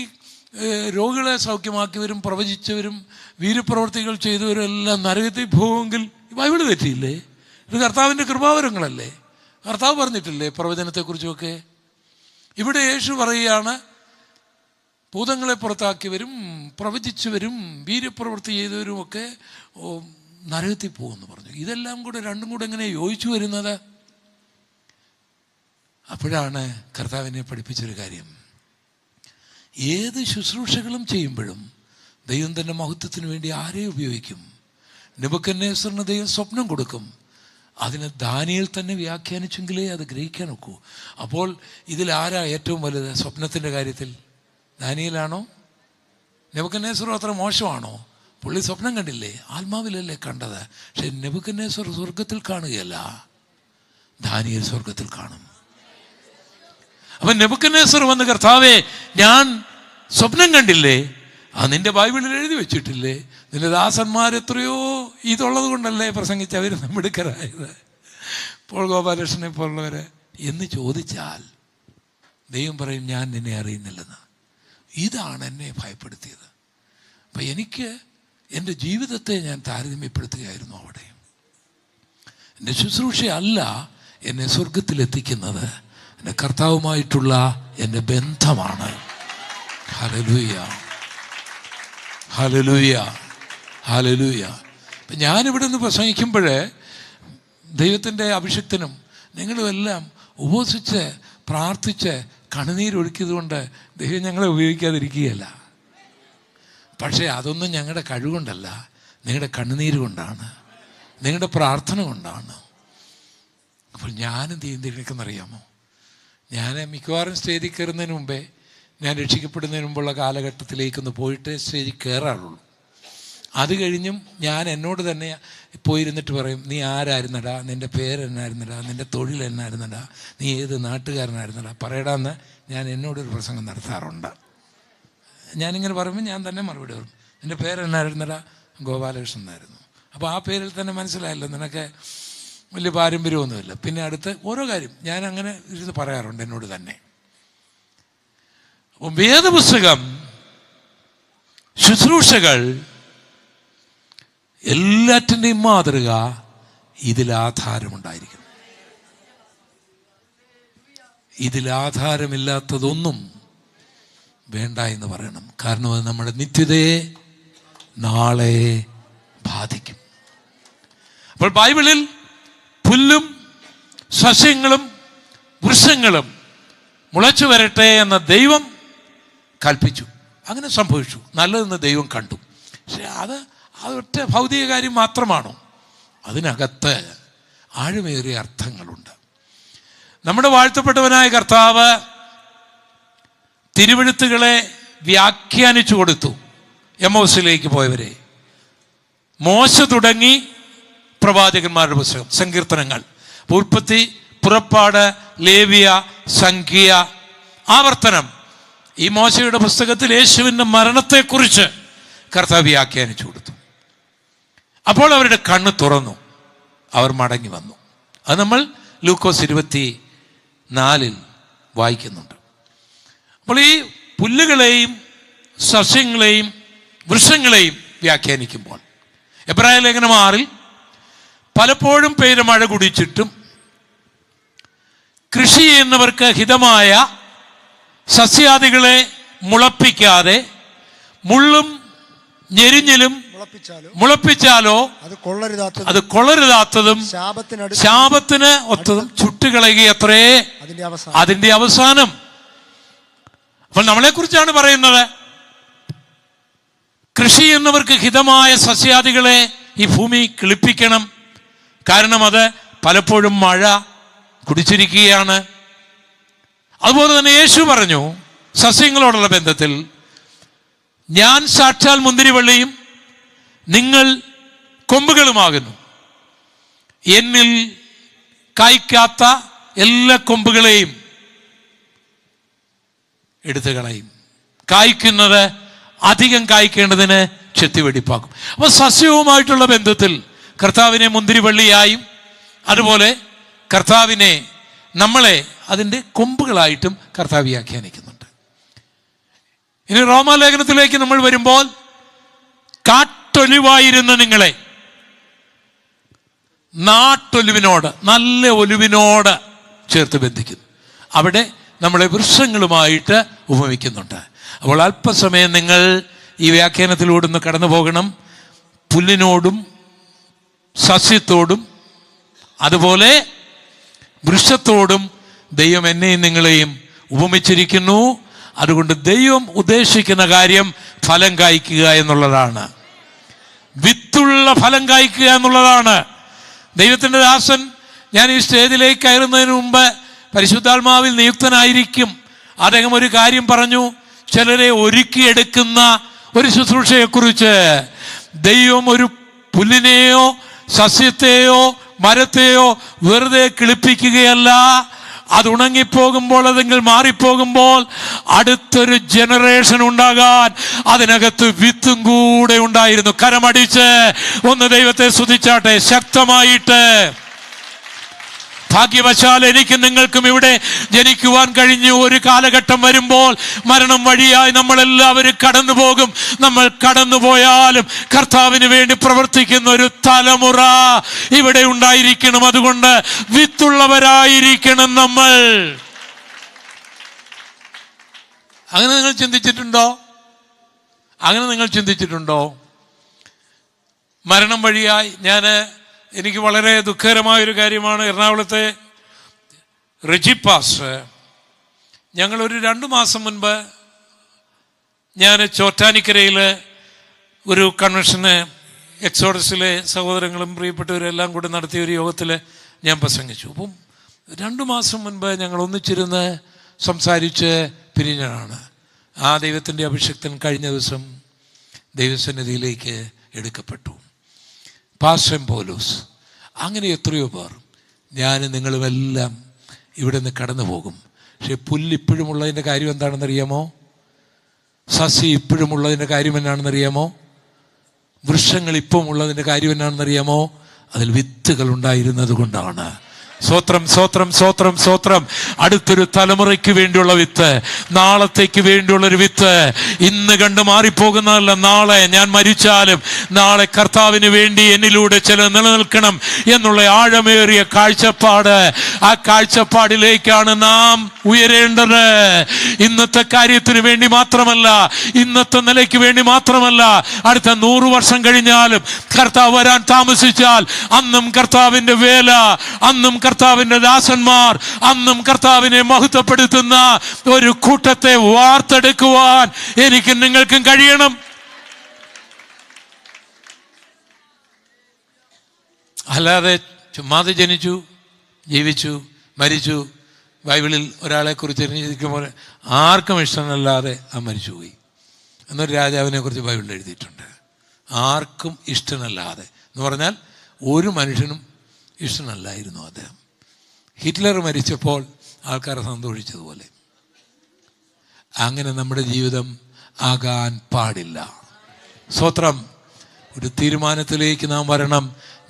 രോഗികളെ സൗഖ്യമാക്കിയവരും പ്രവചിച്ചവരും വീരപ്രവർത്തികൾ ചെയ്തവരും എല്ലാം നരകത്തിൽ പോകുമെങ്കിൽ ബൈബിൾ തെറ്റിയില്ലേ? ഇത് കർത്താവിൻ്റെ കൃപാവരങ്ങളല്ലേ? കർത്താവ് പറഞ്ഞിട്ടില്ലേ പ്രവചനത്തെക്കുറിച്ചൊക്കെ? ഇവിടെ യേശു പറയുകയാണ്, ഭൂതങ്ങളെ പുറത്താക്കിയവരും പ്രവചിച്ചവരും വീരപ്രവൃത്തി ചെയ്തവരും ഒക്കെ നരകത്തിൽ പോകുമെന്ന് പറഞ്ഞു. ഇതെല്ലാം കൂടെ രണ്ടും കൂടെ എങ്ങനെ യോജിച്ചു വരുന്നത്? അപ്പോഴാണ് കർത്താവിനെ പഠിപ്പിച്ചൊരു കാര്യം, ഏത് ശുശ്രൂഷകളും ചെയ്യുമ്പോഴും ദൈവം തൻ്റെ മഹത്വത്തിന് വേണ്ടി ആരെ ഉപയോഗിക്കും? നെബൂഖദ്നേസറിന് ദൈവം സ്വപ്നം കൊടുക്കും. അതിനെ ദാനിയേൽ തന്നെ വ്യാഖ്യാനിച്ചെങ്കിലേ അത് ഗ്രഹിക്കാൻ ഒക്കൂ. അപ്പോൾ ഇതിലാരാ ഏറ്റവും വലുത് സ്വപ്നത്തിൻ്റെ കാര്യത്തിൽ? ദാനിയേലാണോ? നെബൂഖദ്നേസറും അത്ര മോശമാണോ? പുള്ളി സ്വപ്നം കണ്ടില്ലേ? ആത്മാവിലല്ലേ കണ്ടത്. പക്ഷെ നെബൂഖദ്നേസർ സ്വർഗത്തിൽ കാണുകയല്ല, ദാനിയേൽ സ്വർഗത്തിൽ കാണും. അപ്പം നെബൂഖദ്നേസർ വന്ന്, കർത്താവേ ഞാൻ സ്വപ്നം കണ്ടില്ലേ? നിന്റെ ബൈബിളിൽ എഴുതി വെച്ചിട്ടില്ലേ? നിന്റെ ദാസന്മാരെത്രയോ ഇതുള്ളത് കൊണ്ടല്ലേ പ്രസംഗിച്ച് അവർ മിടുക്കരായത്, പോൾ ഗോപാലകൃഷ്ണനെ പോലുള്ളവരെ എന്ന് ചോദിച്ചാൽ ദൈവം പറയും, ഞാൻ നിന്നെ അറിയുന്നില്ലെന്ന്. ഇതാണ് എന്നെ ഭയപ്പെടുത്തിയത്. അപ്പം എനിക്ക് എൻ്റെ ജീവിതത്തെ ഞാൻ താരതമ്യപ്പെടുത്തുകയായിരുന്നു അവിടെ. എൻ്റെ ശുശ്രൂഷയല്ല എന്നെ സ്വർഗത്തിലെത്തിക്കുന്നത്, എൻ്റെ കർത്താവുമായിട്ടുള്ള എൻ്റെ ബന്ധമാണ്. Hallelujah, hallelujah, hallelujah. അപ്പം ഞാനിവിടെ നിന്ന് പ്രസംഗിക്കുമ്പോൾ ദൈവത്തിൻ്റെ അഭിഷിക്തനും നിങ്ങളുമെല്ലാം ഉപവസിച്ച് പ്രാർത്ഥിച്ച് കണ്ണുനീരൊഴുക്കിയത് കൊണ്ട് ദൈവം ഞങ്ങളെ ഉപയോഗിക്കാതിരിക്കുകയല്ല. പക്ഷേ അതൊന്നും ഞങ്ങളുടെ കഴിവുകൊണ്ടല്ല, നിങ്ങളുടെ കണ്ണുനീര് കൊണ്ടാണ്, നിങ്ങളുടെ പ്രാർത്ഥന കൊണ്ടാണ്. അപ്പോൾ ഞാനെന്ത് ചെയ്യുന്നറിയാമോ? ഞാൻ മിക്കവാറും സ്റ്റേജിൽ കയറുന്നതിന് മുമ്പേ, ഞാൻ രക്ഷിക്കപ്പെടുന്നതിന് മുമ്പുള്ള കാലഘട്ടത്തിലേക്കൊന്ന് പോയിട്ട് സ്റ്റേജിൽ കയറാറുള്ളൂ. അത് കഴിഞ്ഞും ഞാൻ എന്നോട് തന്നെ പോയിരുന്നിട്ട് പറയും, നീ ആരായിരുന്നടാ, നിൻ്റെ പേരെന്നായിരുന്നടാ, നിൻ്റെ തൊഴിൽ എന്നായിരുന്നടാ, നീ ഏത് നാട്ടുകാരനായിരുന്നടാ, പറയടാന്ന് ഞാൻ എന്നോടൊരു പ്രസംഗം നടത്താറുണ്ട്. ഞാനിങ്ങനെ പറയുമ്പോൾ ഞാൻ തന്നെ മറുപടി പറയും, എൻ്റെ പേരെന്നായിരുന്നടാ, ഗോപാലകൃഷ്ണൻ എന്നായിരുന്നു. അപ്പോൾ ആ പേരിൽ തന്നെ മനസ്സിലായല്ലോ നിനക്ക് വലിയ പാരമ്പര്യമൊന്നുമില്ല. പിന്നെ അടുത്ത് ഓരോ കാര്യം ഞാൻ അങ്ങനെ ഇരുന്ന് പറയാറുണ്ട് എന്നോട് തന്നെ. അപ്പം വേദപുസ്തകം, ശുശ്രൂഷകൾ, എല്ലാറ്റിൻ്റെയും മാതൃക ഇതിലാധാരമുണ്ടായിരിക്കണം. ഇതിലാധാരമില്ലാത്തതൊന്നും വേണ്ട എന്ന് പറയണം. കാരണം അത് നമ്മുടെ നിത്യതയെ നാളെ ബാധിക്കും. അപ്പോൾ ബൈബിളിൽ പുല്ലും സസ്യങ്ങളും വൃക്ഷങ്ങളും മുളച്ചു വരട്ടെ എന്ന ദൈവം കൽപ്പിച്ചു. അങ്ങനെ സംഭവിച്ചു. നല്ലതെന്ന് ദൈവം കണ്ടു. പക്ഷെ അത് ഒറ്റ ഭൗതിക കാര്യം മാത്രമാണോ? അതിനകത്ത് ആഴമേറിയ അർത്ഥങ്ങളുണ്ട്. നമ്മുടെ വാഴ്ത്തപ്പെട്ടവനായ കർത്താവ് തിരുവെഴുത്തുകളെ വ്യാഖ്യാനിച്ചു കൊടുത്തു. എമ്മോസിലേക്ക് പോയവരെ, മോശ തുടങ്ങി പ്രവാചകന്മാരുടെ പുസ്തകം, സങ്കീർത്തനങ്ങൾ, ഉൽപ്പത്തി, പുറപ്പാട്, ലേവ്യ, സംഖ്യ, ആവർത്തനം, ഈ മോശയുടെ പുസ്തകത്തിൽ യേശുവിൻ്റെ മരണത്തെക്കുറിച്ച് കർത്താവ് വ്യാഖ്യാനിച്ചു കൊടുത്തു. അപ്പോൾ അവരുടെ കണ്ണ് തുറന്നു, അവർ മടങ്ങി വന്നു. അത് നമ്മൾ ലൂക്കോസ് 24 വായിക്കുന്നുണ്ട്. അപ്പോൾ ഈ പുല്ലുകളെയും സസ്യങ്ങളെയും വൃക്ഷങ്ങളെയും വ്യാഖ്യാനിക്കുമ്പോൾ എബ്രായ ലേഖനം 6 പലപ്പോഴും പെയ്ത മഴ കുടിച്ചിട്ടും കൃഷി ചെയ്യുന്നവർക്ക് ഹിതമായ സസ്യാദികളെ മുളപ്പിക്കാതെ മുള്ളും ഞെരിഞ്ഞിലും മുളപ്പിച്ചാലോ അത് കൊള്ളരുതാത്തതും ശാപത്തിന് ഒത്തതും ചുട്ടുകളയുകയത്രേ അതിന്റെ അവസാനം. അപ്പോൾ നമ്മളെ കുറിച്ചാണ് പറയുന്നത്. കൃഷി ചെയ്യുന്നവർക്ക് ഹിതമായ സസ്യാദികളെ ഈ ഭൂമി കിളിപ്പിക്കണം. കാരണം അത് പലപ്പോഴും മഴ കുടിച്ചിരിക്കുകയാണ്. അതുപോലെ തന്നെ യേശു പറഞ്ഞു സസ്യങ്ങളോടുള്ള ബന്ധത്തിൽ, ഞാൻ സാക്ഷാൽ മുന്തിരിവള്ളിയും നിങ്ങൾ കൊമ്പുകളുമാകുന്നു. എന്നിൽ കായ്ക്കാത്ത എല്ലാ കൊമ്പുകളെയും എടുത്തു കളയും. കായ്ക്കുന്നത് അധികം കായ്ക്കേണ്ടതിന് ചെത്തിവെടിപ്പാക്കും. അപ്പോൾ സസ്യവുമായിട്ടുള്ള ബന്ധത്തിൽ കർത്താവിനെ മുന്തിരിവള്ളിയായും അതുപോലെ കർത്താവിനെ നമ്മളെ അതിൻ്റെ കൊമ്പുകളായിട്ടും കർത്താവ് വ്യാഖ്യാനിക്കുന്നുണ്ട്. ഇനി റോമാലേഖനത്തിലേക്ക് നമ്മൾ വരുമ്പോൾ, കാട്ടൊലിവായിരുന്ന നിങ്ങളെ നാട്ടൊലിവിനോട്, നല്ല ഒലിവിനോട് ചേർത്ത് ബന്ധിക്കുന്നു. അവിടെ നമ്മളെ വൃക്ഷങ്ങളുമായിട്ട് ഉപമിക്കുന്നുണ്ട്. അപ്പോൾ അല്പസമയം നിങ്ങൾ ഈ വ്യാഖ്യാനത്തിലൂടെ ഒന്ന് കടന്നു പോകണം. പുല്ലിനോടും സസ്യത്തോടും അതുപോലെ വൃക്ഷത്തോടും ദൈവം എന്നെയും നിങ്ങളെയും ഉപമിച്ചിരിക്കുന്നു. അതുകൊണ്ട് ദൈവം ഉദ്ദേശിക്കുന്ന കാര്യം ഫലം കായ്ക്കുക എന്നുള്ളതാണ്. വിത്തുള്ള ഫലം കായ്ക്കുക എന്നുള്ളതാണ്. ദൈവത്തിൻ്റെ ദാസൻ ഞാൻ ഈ സ്റ്റേജിലേക്ക് കയറുന്നതിന് മുമ്പ് പരിശുദ്ധാത്മാവിൽ നിയുക്തനായിരിക്കും. അദ്ദേഹം ഒരു കാര്യം പറഞ്ഞു. ചിലരെ ഒരുക്കിയെടുക്കുന്ന ഒരു ശുശ്രൂഷയെക്കുറിച്ച്. ദൈവം ഒരു പുല്ലിനെയോ സസ്യത്തെയോ മരത്തെയോ വെറുതെ കിളിപ്പിക്കുകയല്ല. അത് ഉണങ്ങിപ്പോകുമ്പോൾ, അതെങ്കിൽ മാറിപ്പോകുമ്പോൾ അടുത്തൊരു ജനറേഷൻ ഉണ്ടാകാൻ അതിനകത്ത് വിത്തും കൂടെ ഉണ്ടായിരുന്നു. കരമടിച്ച് ഒന്ന് ദൈവത്തെ സ്തുതിച്ചാട്ടെ ശക്തമായിട്ട്. ഭാഗ്യവശാൽ എനിക്കും നിങ്ങൾക്കും ഇവിടെ ജനിക്കുവാൻ കഴിഞ്ഞു. ഒരു കാലഘട്ടം വരുമ്പോൾ മരണം വഴിയായി നമ്മളെല്ലാവരും കടന്നു പോകും. നമ്മൾ കടന്നുപോയാലും കർത്താവിന് വേണ്ടി പ്രവർത്തിക്കുന്ന ഒരു തലമുറ ഇവിടെ ഉണ്ടായിരിക്കണം. അതുകൊണ്ട് വിത്തുള്ളവരായിരിക്കണം നമ്മൾ. അങ്ങനെ നിങ്ങൾ ചിന്തിച്ചിട്ടുണ്ടോ? മരണം വഴിയായി എനിക്ക് വളരെ ദുഃഖകരമായൊരു കാര്യമാണ്. എറണാകുളത്തെ റെജിപ്പാസ്, ഞങ്ങളൊരു 2 മാസം മുൻപ് ഞാൻ ചോറ്റാനിക്കരയിൽ ഒരു കൺവെൻഷന് എക്സോഡസിലെ സഹോദരങ്ങളും പ്രിയപ്പെട്ടവരും എല്ലാം കൂടി നടത്തിയ ഒരു യോഗത്തിൽ ഞാൻ പ്രസംഗിച്ചു. അപ്പം 2 മാസം മുൻപ് ഞങ്ങൾ ഒന്നിച്ചിരുന്ന് സംസാരിച്ച് പിരിഞ്ഞതാണ്. ആ ദൈവത്തിൻ്റെ അഭിഷിക്തൻ കഴിഞ്ഞ ദിവസം ദൈവസന്നിധിയിലേക്ക് എടുക്കപ്പെട്ടു. പാസ്റ്റർ പൗലോസ്, അങ്ങനെ എത്രയോ പേർ, ഞാനും നിങ്ങളുമെല്ലാം ഇവിടെ നിന്ന് കടന്നു പോകും. പക്ഷെ പുല്ല് ഇപ്പോഴും ഉള്ളതിൻ്റെ കാര്യം എന്താണെന്നറിയാമോ? സസ്യം ഇപ്പോഴും ഉള്ളതിൻ്റെ കാര്യം എന്നാണെന്നറിയാമോ? വൃക്ഷങ്ങൾ ഇപ്പം ഉള്ളതിൻ്റെ കാര്യം എന്നാണെന്നറിയാമോ? അതിൽ വിത്തുകൾ ഉണ്ടായിരുന്നത് കൊണ്ടാണ്. സ്വത്രം സ്വത്രം സ്വത്രം സ്വത്രം. അടുത്തൊരു തലമുറയ്ക്ക് വേണ്ടിയുള്ള വിത്ത്, നാളത്തേക്ക് വേണ്ടിയുള്ളൊരു വിത്ത്. ഇന്ന് കണ്ട് മാറിപ്പോകുന്നതല്ല. നാളെ ഞാൻ മരിച്ചാലും നാളെ കർത്താവിന് വേണ്ടി എന്നിലൂടെ ചില നിലനിൽക്കണം എന്നുള്ള ആഴമേറിയ കാഴ്ചപ്പാട്, ആ കാഴ്ചപ്പാടിലേക്കാണ് നാം ഉയരേണ്ടത്. ഇന്നത്തെ കാര്യത്തിന് വേണ്ടി മാത്രമല്ല, ഇന്നത്തെ നിലയ്ക്ക് വേണ്ടി മാത്രമല്ല, അടുത്ത 100 വർഷം കഴിഞ്ഞാലും കർത്താവ് വരാൻ താമസിച്ചാൽ അന്നും കർത്താവിന്റെ വേല, അന്നും കർത്താവിന്റെ ദാസന്മാർ, അന്നും കർത്താവിനെ മഹത്വപ്പെടുത്തുന്ന ഒരു കൂട്ടത്തെ വാർത്തെടുക്കുവാൻ എനിക്കും നിങ്ങൾക്കും കഴിയണം. അല്ലാതെ ചുമ്മാതെ ജനിച്ചു, ജീവിച്ചു, മരിച്ചു. ബൈബിളിൽ ഒരാളെ കുറിച്ച് എഴുതിയിരിക്കുമ്പോൾ ആർക്കും ഇഷ്ടമല്ലാതെ ആ മരിച്ചുപോയി എന്നൊരു രാജാവിനെ കുറിച്ച് ബൈബിളിൽ എഴുതിയിട്ടുണ്ട്. ആർക്കും ഇഷ്ടമല്ലാതെ എന്ന് പറഞ്ഞാൽ ഒരു മനുഷ്യനും ഇഷ്ടമല്ലായിരുന്നു അദ്ദേഹം. ഹിറ്റ്ലർ മരിച്ചപ്പോൾ ആൾക്കാർ സന്തോഷിച്ചതുപോലെ അങ്ങനെ നമ്മുടെ ജീവിതം ആകാൻ പാടില്ല. സ്വത്രം. ഒരു തീരുമാനത്തിലേക്ക് നാം വരണം.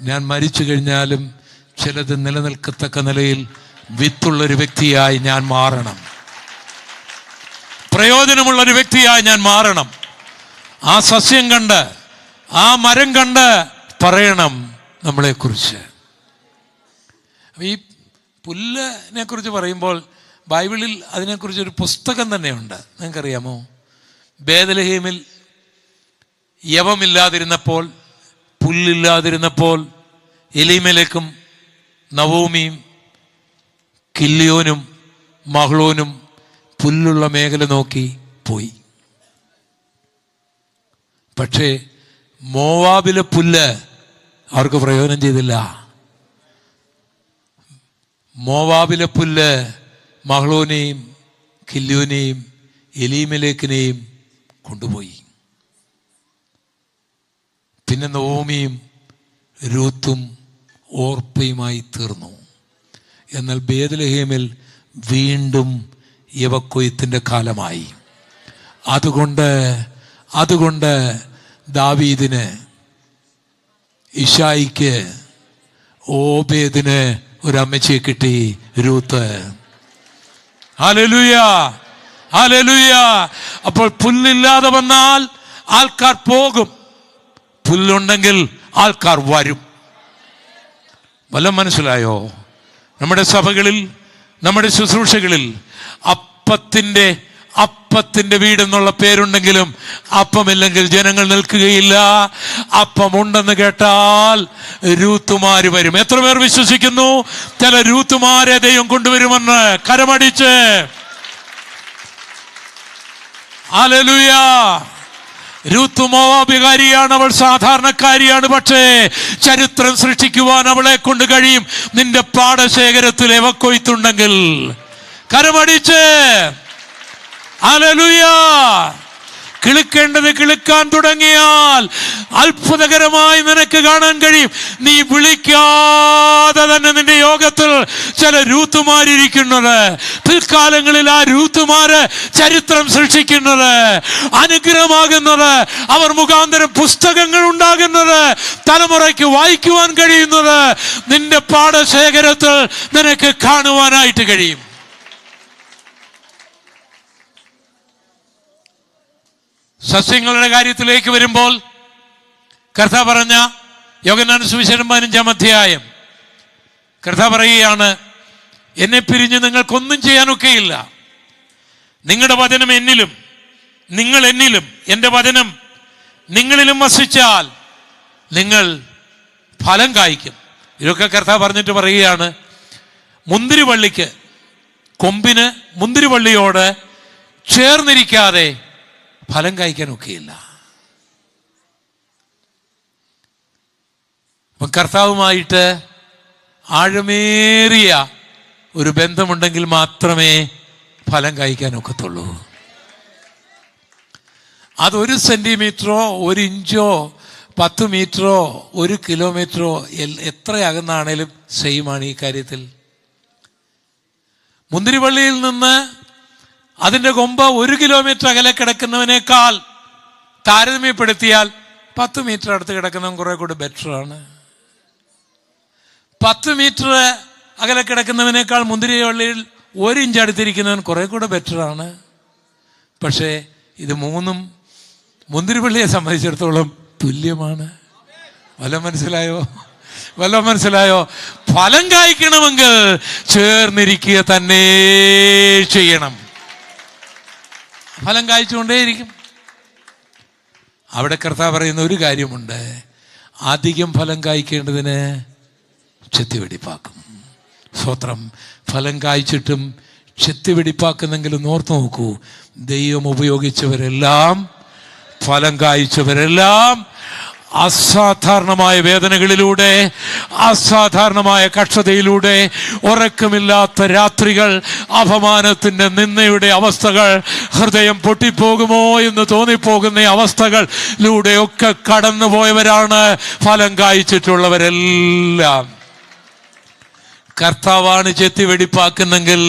ഞാൻ മരിച്ചു കഴിഞ്ഞാലും ചിലത് നിലനിൽക്കത്തക്ക നിലയിൽ വിത്തുള്ളൊരു വ്യക്തിയായി ഞാൻ മാറണം, പ്രയോജനമുള്ളൊരു വ്യക്തിയായി ഞാൻ മാറണം. ആ സസ്യം കണ്ട്, ആ മരം കണ്ട് പറയണം നമ്മളെക്കുറിച്ച്. ഈ പുല്ലിനെ കുറിച്ച് പറയുമ്പോൾ ബൈബിളിൽ അതിനെക്കുറിച്ചൊരു പുസ്തകം തന്നെയുണ്ട്. നിങ്ങൾക്കറിയാമോ? ബേത്ലഹേമിൽ യവമില്ലാതിരുന്നപ്പോൾ, പുല്ലില്ലാതിരുന്നപ്പോൾ എലീമേലെക്കും നവോമിയും കില്യോനും മഹ്ളോനും പുല്ലുള്ള മേഖല നോക്കി പോയി. പക്ഷേ മോവാബിലെ പുല്ല് അവർക്ക് പ്രയോജനം ചെയ്തില്ല. മോവാബിലെ പുല്ല് മഹ്ളോനെയും കില്യോനെയും എലീമേലെക്കിനെയും കൊണ്ടുപോയി. പിന്നെ നവോമിയും രൂത്തും ഓർപ്പയുമായി തീർന്നു. എന്നാൽ ബേത്ലഹേമിൽ വീണ്ടും യവക്കൊയ്ത്തിന്റെ കാലമായി. അതുകൊണ്ട് ദാവീദിന്, ഇശായിക്ക്, ഓബേദിന് ഒരു അമ്മച്ചിയെ കിട്ടി, രൂത്ത്. Hallelujah, hallelujah. അപ്പോൾ പുല്ലില്ലാതെ വന്നാൽ ആൾക്കാർ പോകും, പുല്ലുണ്ടെങ്കിൽ ആൾക്കാർ വരും. വല്ലതും മനസ്സിലായോ? നമ്മുടെ സഭകളിൽ, നമ്മുടെ ശുശ്രൂഷകളിൽ അപ്പത്തിന്റെ വീടെന്നുള്ള പേരുണ്ടെങ്കിലും അപ്പമില്ലെങ്കിൽ ജനങ്ങൾ നിൽക്കുകയില്ല. അപ്പമുണ്ടെന്ന് കേട്ടാൽ രൂത്തുമാര് വരും. എത്ര പേർ വിശ്വസിക്കുന്നു ചില രൂത്തുമാരെ ദൈവം കൊണ്ടുവരുമെന്ന്? കരമടിച്ച് ഹല്ലേലൂയ. രൂത്ത് മോവാബുകാരിയാണ്, അവൾ സാധാരണക്കാരിയാണ്. പക്ഷേ ചരിത്രം സൃഷ്ടിക്കുവാൻ അവളെ കൊണ്ട് കഴിയും. നിന്റെ പാടശേഖരത്തിൽ യവക്കൊയ്ത്തുണ്ടെങ്കിൽ കരമടിച്ച് ഹല്ലേലൂയ. കിളുക്കേണ്ടത് കിളുക്കാൻ തുടങ്ങിയാൽ അത്ഭുതകരമായി നിനക്ക് കാണാൻ കഴിയും. നീ വിളിക്കാതെ തന്നെ നിന്റെ യോഗത്തിൽ ചില രൂത്തുമാരിയ്ക്കുന്നത്, പിൽക്കാലങ്ങളിൽ ആ രൂത്തുമാര് ചരിത്രം സൃഷ്ടിക്കുന്നത്, അനുഗ്രഹമാകുന്നത്, അവർ മുഖാന്തരം പുസ്തകങ്ങൾ ഉണ്ടാകുന്നത്, തലമുറയ്ക്ക് വായിക്കുവാൻ കഴിയുന്നത് നിന്റെ പാടശേഖരത്തിൽ നിനക്ക് കാണുവാനായിട്ട് കഴിയും. സസ്യങ്ങളുടെ കാര്യത്തിലേക്ക് വരുമ്പോൾ കർത്താവ് പറഞ്ഞ യോഹന്നാൻ സുവിശേഷം 15-ാം അധ്യായം കർത്താവ് പറയുകയാണ്, എന്നെ പിരിഞ്ഞ് നിങ്ങൾക്കൊന്നും ചെയ്യാനൊക്കെയില്ല. നിങ്ങളുടെ വചനം എന്നിലും നിങ്ങൾ എന്നിലും എൻ്റെ വചനം നിങ്ങളിലും വസിച്ചാൽ നിങ്ങൾ ഫലം കായ്ക്കും. ഇതൊക്കെ കർത്താവ് പറഞ്ഞിട്ട് പറയുകയാണ്, മുന്തിരിവള്ളിക്ക്, കൊമ്പിന് മുന്തിരിവള്ളിയോട് ചേർന്നിരിക്കാതെ ഫലം കായ്ക്കാനൊക്കെയില്ല. അപ്പം കർത്താവുമായിട്ട് ആഴമേറിയ ഒരു ബന്ധമുണ്ടെങ്കിൽ മാത്രമേ ഫലം കായ്ക്കാനൊക്കത്തുള്ളൂ. അതൊരു സെന്റിമീറ്ററോ 1 ഇഞ്ചോ 10 മീറ്ററോ 1 കിലോമീറ്ററോ എത്ര അകന്നാണേലും സെയിമാണ് ഈ കാര്യത്തിൽ. മുന്തിരിവള്ളിയിൽ നിന്ന് അതിൻ്റെ കൊമ്പ് 1 കിലോമീറ്റർ അകലെ കിടക്കുന്നവനേക്കാൾ താരതമ്യപ്പെടുത്തിയാൽ 10 മീറ്റർ അടുത്ത് കിടക്കുന്നവൻ കുറെ കൂടെ ബെറ്ററാണ്. 10 മീറ്റർ അകലെ കിടക്കുന്നവനേക്കാൾ മുന്തിരിവള്ളിയിൽ 1 ഇഞ്ച് അടുത്തിരിക്കുന്നവൻ കുറെ കൂടെ ബെറ്ററാണ്. പക്ഷേ ഇത് മൂന്നും മുന്തിരിവള്ളിയെ സംബന്ധിച്ചിടത്തോളം തുല്യമാണ്. വല്ലതും മനസ്സിലായോ? ഫലം കായ്ക്കണമെങ്കിൽ ചേർന്നിരിക്കുക തന്നെ ചെയ്യണം. ഫലം കായ്ച്ചുകൊണ്ടേയിരിക്കും. അവിടെ കർത്താവ് പറയുന്ന ഒരു കാര്യമുണ്ട്, അധികം ഫലം കായ്ക്കേണ്ടതിന് ചെത്തിവെടിപ്പാക്കും. സ്വത്രം. ഫലം കായ്ച്ചിട്ടും ചെത്തിവെടിപ്പാക്കുന്നെങ്കിലും ഓർത്ത് നോക്കൂ, ദൈവം ഉപയോഗിച്ചവരെല്ലാം, ഫലം കായ്ച്ചവരെല്ലാം അസാധാരണമായ വേദനകളിലൂടെ, അസാധാരണമായ കഷ്ടതയിലൂടെ, ഉറക്കമില്ലാത്ത രാത്രികൾ, അപമാനത്തിൻ്റെ നിന്ദയുടെ അവസ്ഥകൾ, ഹൃദയം പൊട്ടിപ്പോകുമോ എന്ന് തോന്നിപ്പോകുന്ന അവസ്ഥകളിലൂടെയൊക്കെ കടന്നുപോയവരാണ് ഫലം കായ്ച്ചിട്ടുള്ളവരെല്ലാം. കർത്താവാണ് ചെത്തി വെടിപ്പാക്കുന്നെങ്കിൽ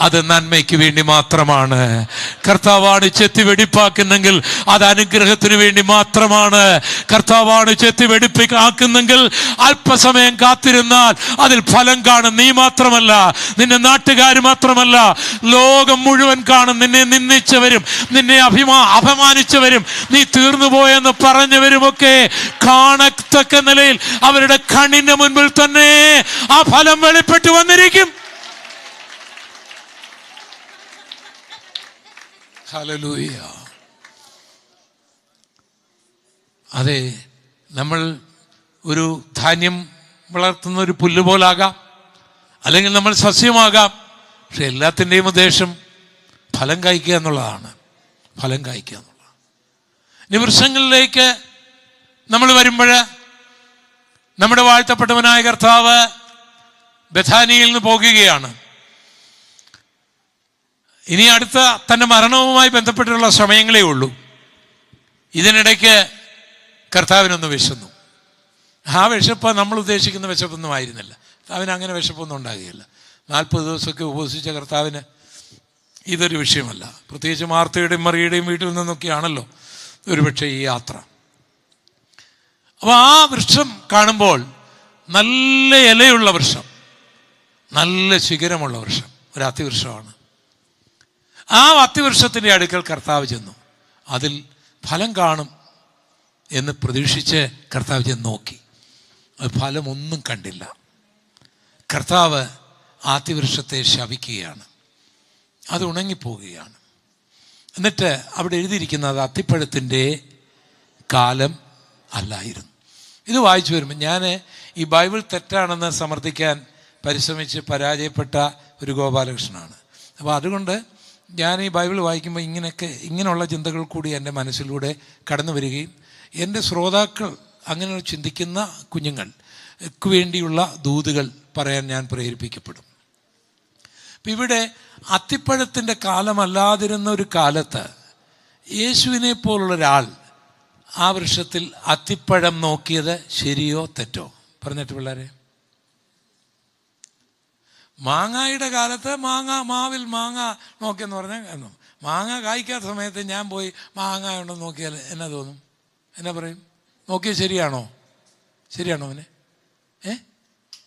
അത് നന്മയ്ക്ക് വേണ്ടി മാത്രമാണ്. കർത്താവാണ് ചെത്തി വെടിപ്പാക്കുന്നെങ്കിൽ അത് അനുഗ്രഹത്തിന് വേണ്ടി മാത്രമാണ്. കർത്താവാണ് ചെത്തി വെടിപ്പാക്കുന്നെങ്കിൽ അല്പസമയം കാത്തിരുന്നാൽ അതിൽ ഫലം കാണും. നീ മാത്രമല്ല, നിന്റെ നാട്ടുകാർ മാത്രമല്ല, ലോകം മുഴുവൻ കാണും. നിന്നെ നിന്ദിച്ചവരും നിന്നെ അപമാനിച്ചവരും നീ തീർന്നുപോയെന്ന് പറഞ്ഞവരുമൊക്കെ കാണത്തക്ക നിലയിൽ അവരുടെ കണ്ണിന്റെ മുൻപിൽ തന്നെ ആ ഫലം വെളിപ്പെട്ടു വന്നിരിക്കും. ഹല്ലേലൂയ. അതെ, നമ്മൾ ഒരു ധാന്യം വളർത്തുന്ന ഒരു പുല്ല് പോലാകാം, അല്ലെങ്കിൽ നമ്മൾ സസ്യമാകാം. പക്ഷെ എല്ലാത്തിൻ്റെയും ഉദ്ദേശം ഫലം കായ്ക്കുക എന്നുള്ളതാണ്. ഫലം കായ്ക്കുക എന്നുള്ളതാണ്. ഇനി വൃക്ഷങ്ങളിലേക്ക് നമ്മൾ വരുമ്പോൾ നമ്മുടെ വാഴ്ത്തപ്പെട്ടവനായ കർത്താവ് ബഥാനിയിൽ നിന്ന് പോകുകയാണ്. ഇനി അടുത്ത തൻ്റെ മരണവുമായി ബന്ധപ്പെട്ടുള്ള സമയങ്ങളേ ഉള്ളൂ. ഇതിനിടയ്ക്ക് കർത്താവിനൊന്ന് വിശന്നു. ആ വിശപ്പ് നമ്മൾ ഉദ്ദേശിക്കുന്ന വിശപ്പൊന്നും ആയിരുന്നില്ല. കർത്താവിന് അങ്ങനെ വിശപ്പൊന്നും ഉണ്ടാകുകയില്ല. 40 ദിവസമൊക്കെ ഉപവസിച്ച കർത്താവിന് ഇതൊരു വിഷയമല്ല. പ്രത്യേകിച്ച് മാർത്തയുടെയും മറിയുടെയും വീട്ടിൽ നിന്നൊക്കെയാണല്ലോ ഒരുപക്ഷെ ഈ യാത്ര. അപ്പോൾ ആ വൃക്ഷം കാണുമ്പോൾ നല്ല ഇലയുള്ള വൃക്ഷം, നല്ല ശിഖരമുള്ള വൃക്ഷം, ഒരു അത്തിവൃക്ഷമാണ്. ആ അത്തിവൃക്ഷത്തിൻ്റെ അടുക്കൽ കർത്താവ് ചെന്നു. അതിൽ ഫലം കാണും എന്ന് പ്രതീക്ഷിച്ച് കർത്താവ് ചെന്ന് നോക്കി. അത് ഫലമൊന്നും കണ്ടില്ല. കർത്താവ് അത്തിവൃക്ഷത്തെ ശപിക്കുകയാണ്. അത് ഉണങ്ങിപ്പോവുകയാണ്. എന്നിട്ട് അവിടെ എഴുതിയിരിക്കുന്നത് അത്തിപ്പഴത്തിൻ്റെ കാലം അല്ലായിരുന്നു. ഇത് വായിച്ചു വരുമ്പോൾ ഞാൻ ഈ ബൈബിൾ തെറ്റാണെന്ന് സമർത്ഥിക്കാൻ പരിശ്രമിച്ച് പരാജയപ്പെട്ട ഒരു ഗോപാലകൃഷ്ണനാണ്. അപ്പോൾ അതുകൊണ്ട് ഞാൻ ഈ ബൈബിൾ വായിക്കുമ്പോൾ ഇങ്ങനെയുള്ള ചിന്തകൾ കൂടി എൻ്റെ മനസ്സിലൂടെ കടന്നു വരികയും എൻ്റെ ശ്രോതാക്കൾ അങ്ങനെ ചിന്തിക്കുന്ന കുഞ്ഞുങ്ങൾക്ക് വേണ്ടിയുള്ള ദൂതുകൾ പറയാൻ ഞാൻ പ്രേരിപ്പിക്കപ്പെടും. അപ്പം ഇവിടെ അത്തിപ്പഴത്തിൻ്റെ കാലമല്ലാതിരുന്ന ഒരു കാലത്ത് യേശുവിനെ പോലുള്ള ഒരാൾ ആ വൃക്ഷത്തിൽ അത്തിപ്പഴം നോക്കിയത് ശരിയോ തെറ്റോ? പറഞ്ഞിട്ട് പിള്ളേരെ, മാങ്ങയുടെ കാലത്ത് മാവിൽ മാങ്ങ നോക്കിയെന്ന് പറഞ്ഞാൽ മാങ്ങ കായ്ക്കാത്ത സമയത്ത് ഞാൻ പോയി മാങ്ങ ഉണ്ടെന്ന് നോക്കിയാൽ എന്നാ തോന്നും? എന്നാ പറയും? നോക്കിയത് ശരിയാണോ അവനെ?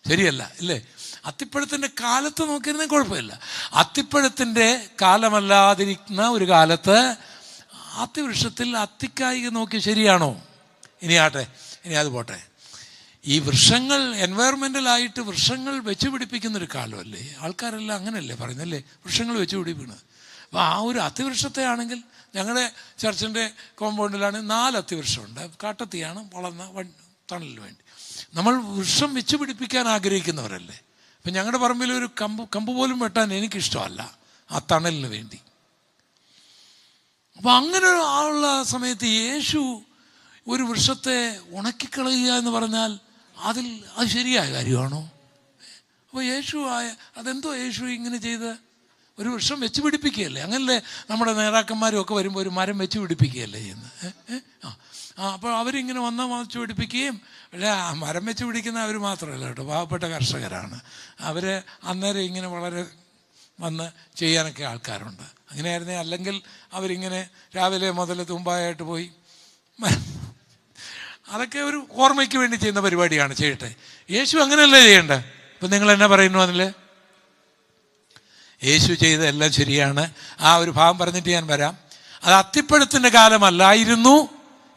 ശരിയല്ല ഇല്ലേ? അത്തിപ്പഴത്തിൻ്റെ കാലത്ത് നോക്കിയിരുന്നെങ്കിൽ കുഴപ്പമില്ല. അത്തിപ്പഴത്തിൻ്റെ കാലമല്ലാതിരിക്കുന്ന ഒരു കാലത്ത് അത്തിവൃക്ഷത്തിൽ അത്തിക്കായി നോക്കി ശരിയാണോ? ഇനി അത് പോട്ടെ. ഈ വൃക്ഷങ്ങൾ എൻവയറമെൻ്റലായിട്ട് വൃക്ഷങ്ങൾ വെച്ച് പിടിപ്പിക്കുന്നൊരു കാലമല്ലേ? ആൾക്കാരെല്ലാം അങ്ങനെയല്ലേ പറയുന്നല്ലേ, വൃക്ഷങ്ങൾ വെച്ച് പിടിപ്പിക്കുന്നത്. അപ്പോൾ ആ ഒരു അത്തിവൃക്ഷത്തെ ആണെങ്കിൽ ഞങ്ങളുടെ ചർച്ചിൻ്റെ കോമ്പൗണ്ടിലാണ് 4 അത്തിവൃക്ഷമുണ്ട്. കാട്ടത്തിയാണ് വളർന്ന തണലിന് വേണ്ടി. നമ്മൾ വൃക്ഷം വെച്ച് പിടിപ്പിക്കാൻ ആഗ്രഹിക്കുന്നവരല്ലേ. അപ്പം ഞങ്ങളുടെ പറമ്പിൽ ഒരു കമ്പ് പോലും വെട്ടാൻ എനിക്കിഷ്ടമല്ല, ആ തണലിന് വേണ്ടി. അപ്പം അങ്ങനെ ഉള്ള സമയത്ത് യേശു ഒരു വൃക്ഷത്തെ ഉണക്കിക്കളയുക എന്ന് പറഞ്ഞാൽ അത് ശരിയായ കാര്യമാണോ? അപ്പോൾ അതെന്തോ യേശു ഇങ്ങനെ ചെയ്ത് ഒരു വൃക്ഷം വെച്ച് പിടിപ്പിക്കുകയല്ലേ? അങ്ങനല്ലേ നമ്മുടെ നേതാക്കന്മാരും ഒക്കെ വരുമ്പോൾ ഒരു മരം വെച്ച് പിടിപ്പിക്കുകയല്ലേ ചെയ്യുന്നത്? അപ്പോൾ അവരിങ്ങനെ വെച്ച് പിടിപ്പിക്കുകയും, പക്ഷേ ആ മരം വെച്ച് പിടിക്കുന്ന അവർ മാത്രമല്ല കേട്ടോ, പാവപ്പെട്ട കർഷകരാണ് അവർ. അന്നേരം ഇങ്ങനെ വളരെ വന്ന് ചെയ്യാനൊക്കെ ആൾക്കാരുണ്ട്. അങ്ങനെയായിരുന്നേ അല്ലെങ്കിൽ അവരിങ്ങനെ രാവിലെ മുതൽ തുമ്പായിട്ട് പോയി അതൊക്കെ ഒരു ഓർമ്മയ്ക്ക് വേണ്ടി ചെയ്യുന്ന പരിപാടിയാണ്, ചെയ്യട്ടെ. യേശു അങ്ങനെയല്ലേ ചെയ്യേണ്ടത്? ഇപ്പം നിങ്ങൾ എന്നാ പറയുന്നു അതിൽ? യേശു ചെയ്ത എല്ലാം ശരിയാണ്. ആ ഒരു ഭാഗം പറഞ്ഞിട്ട് ഞാൻ വരാം. അത് അത്തിപ്പഴത്തിൻ്റെ കാലമല്ലായിരുന്നു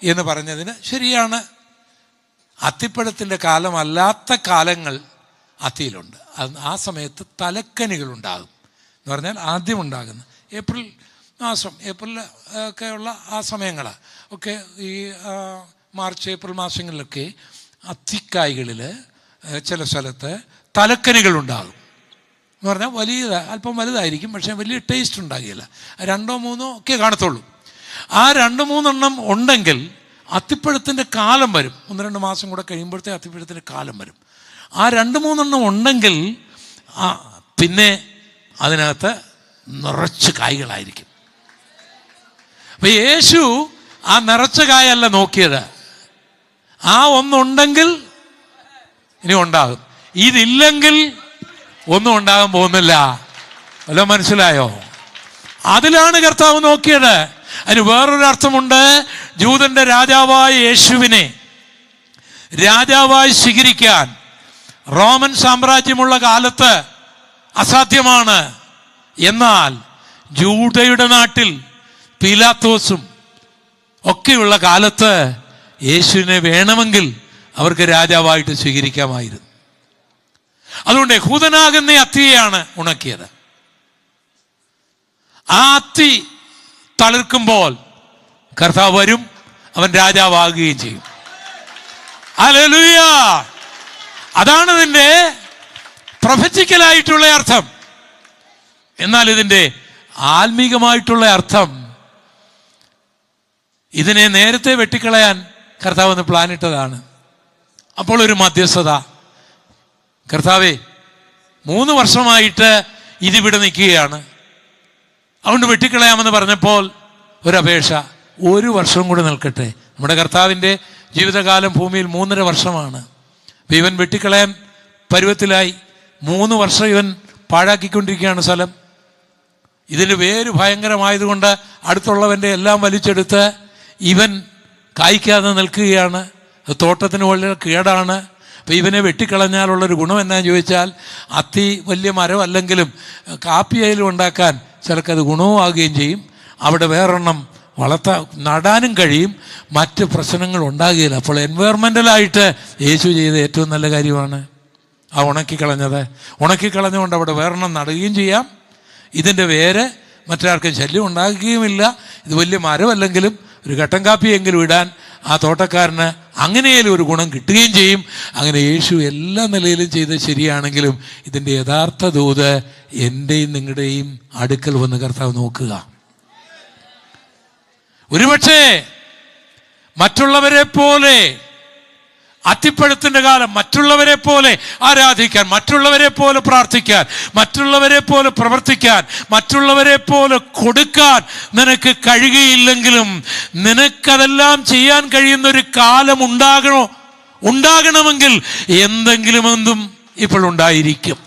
എന്ന് പറഞ്ഞതിന് ശരിയാണ്. അത്തിപ്പഴത്തിൻ്റെ കാലമല്ലാത്ത കാലങ്ങൾ അത്തിയിലുണ്ട്. ആ സമയത്ത് തലക്കനികളുണ്ടാകും എന്ന് പറഞ്ഞാൽ ആദ്യം ഉണ്ടാകുന്ന ഏപ്രിൽ മാസം, ഏപ്രിൽ ഒക്കെയുള്ള ആ സമയങ്ങൾ ഒക്കെ, ഈ മാർച്ച് ഏപ്രിൽ മാസങ്ങളിലൊക്കെ അത്തിക്കായ്കളിൽ ചില സ്ഥലത്ത് തലക്കനികളുണ്ടാകും എന്ന് പറഞ്ഞാൽ അല്പം വലുതായിരിക്കും, പക്ഷേ വലിയ ടേസ്റ്റ് ഉണ്ടാകില്ല. 2 or 3 ഒക്കെ കാണത്തുള്ളൂ. ആ 2-3 എണ്ണം ഉണ്ടെങ്കിൽ അത്തിപ്പഴത്തിൻ്റെ കാലം വരും. 1-2 മാസം കൂടെ കഴിയുമ്പോഴത്തെ അത്തിപ്പഴത്തിൻ്റെ കാലം വരും. ആ 2-3 എണ്ണം ഉണ്ടെങ്കിൽ പിന്നെ അതിനകത്ത് നിറച്ച് കായ്കളായിരിക്കും. അപ്പം യേശു ആ നിറച്ച കായല്ല നോക്കിയത്. ആ ഒന്നുണ്ടെങ്കിൽ ഇനി ഉണ്ടാകും, ഇതില്ലെങ്കിൽ ഒന്നും ഉണ്ടാകാൻ പോകുന്നില്ല. വല്ല മനസ്സിലായോ? അതിലാണ് കർത്താവ് നോക്കിയത്. അതിന് വേറൊരു അർത്ഥമുണ്ട്. ജൂതന്റെ രാജാവായ യേശുവിനെ രാജാവായി സ്വീകരിക്കാൻ റോമൻ സാമ്രാജ്യമുള്ള കാലത്ത് അസാധ്യമാണ്. എന്നാൽ ജൂദയുടെ നാട്ടിൽ പീലാത്തോസും ഒക്കെയുള്ള കാലത്ത് യേശുവിനെ വേണമെങ്കിൽ അവർക്ക് രാജാവായിട്ട് സ്വീകരിക്കാമായിരുന്നു. അതുകൊണ്ട് യഹൂദനാകുന്ന അത്തിയെയാണ് ഉണക്കിയത്. ആ അത്തി തളിർക്കുമ്പോൾ കർത്താവ് വരും, അവൻ രാജാവാകുകയും ചെയ്യും. ഹല്ലേലൂയ! അതാണ് ഇതിൻ്റെ പ്രൊഫറ്റിക്കലായിട്ടുള്ള അർത്ഥം. എന്നാൽ ഇതിൻ്റെ ആത്മീകമായിട്ടുള്ള അർത്ഥം, ഇതിനെ നേരത്തെ വെട്ടിക്കളയാൻ കർത്താവ് ഒന്ന് പ്ലാനിട്ടതാണ്. അപ്പോൾ ഒരു മധ്യസ്ഥത. കർത്താവേ, 3 വർഷമായിട്ട് ഇതിവിടെ നിൽക്കുകയാണ്, അതുകൊണ്ട് വെട്ടിക്കളയാമെന്ന് പറഞ്ഞപ്പോൾ ഒരപേക്ഷ, 1 വർഷം കൂടെ നിൽക്കട്ടെ. നമ്മുടെ കർത്താവിൻ്റെ ജീവിതകാലം ഭൂമിയിൽ 3.5 വർഷമാണ്. അപ്പം ഇവൻ വെട്ടിക്കളയാൻ പരുവത്തിലായി. 3 വർഷം ഇവൻ പാഴാക്കിക്കൊണ്ടിരിക്കുകയാണ് സ്ഥലം. ഇതിന് വേര് ഭയങ്കരമായതുകൊണ്ട് അടുത്തുള്ളവൻ്റെ എല്ലാം വലിച്ചെടുത്ത് ഇവൻ കായ്ക്കാതെ നിൽക്കുകയാണ്. തോട്ടത്തിന് വളരെ കേടാണ്. അപ്പം ഇവനെ വെട്ടിക്കളഞ്ഞാലുള്ളൊരു ഗുണം എന്നാന്ന് ചോദിച്ചാൽ, അത്തി വലിയ മരമല്ലെങ്കിലും കാപ്പിയായാലും ഉണ്ടാക്കാൻ ചിലക്കത് ഗുണവും ആകുകയും ചെയ്യും. അവിടെ വേറെണ്ണം നടാനും കഴിയും, മറ്റ് പ്രശ്നങ്ങൾ ഉണ്ടാകുകയില്ല. അപ്പോൾ എൻവയറമെൻ്റലായിട്ട് യേശു ചെയ്ത ഏറ്റവും നല്ല കാര്യമാണ് ആ ഉണക്കിക്കളഞ്ഞുകൊണ്ട് അവിടെ വേറെണ്ണം നടുകയും ചെയ്യാം. ഇതിൻ്റെ വേര് മറ്റൊരാൾക്കും ശല്യം ഉണ്ടാകുകയുമില്ല. ഇത് വലിയ മരമല്ലെങ്കിലും ഒരു കട്ടൻ കാപ്പിയെങ്കിലും ഇടാൻ ആ തോട്ടക്കാരന് അങ്ങനെയും ഒരു ഗുണം കിട്ടുകയും ചെയ്യും. അങ്ങനെ യേശു എല്ലാ നിലയിലും ചെയ്ത് ശരിയാണെങ്കിലും ഇതിൻ്റെ യഥാർത്ഥ ദൂത് എൻ്റെയും നിങ്ങളുടെയും അടുക്കൽ വന്ന് കർത്താവ് നോക്കുക. ഒരുപക്ഷേ മറ്റുള്ളവരെ പോലെ അത്തിപ്പഴത്തിൻ്റെ കാലം മറ്റുള്ളവരെ പോലെ ആരാധിക്കാൻ, മറ്റുള്ളവരെ പോലെ പ്രാർത്ഥിക്കാൻ, മറ്റുള്ളവരെ പോലെ പ്രവർത്തിക്കാൻ, മറ്റുള്ളവരെ പോലെ കൊടുക്കാൻ നിനക്ക് കഴിയുകയില്ലെങ്കിലും നിനക്കതെല്ലാം ചെയ്യാൻ കഴിയുന്നൊരു കാലം ഉണ്ടാകണമെങ്കിൽ എന്തും ഇപ്പോൾ ഉണ്ടായിരിക്കും.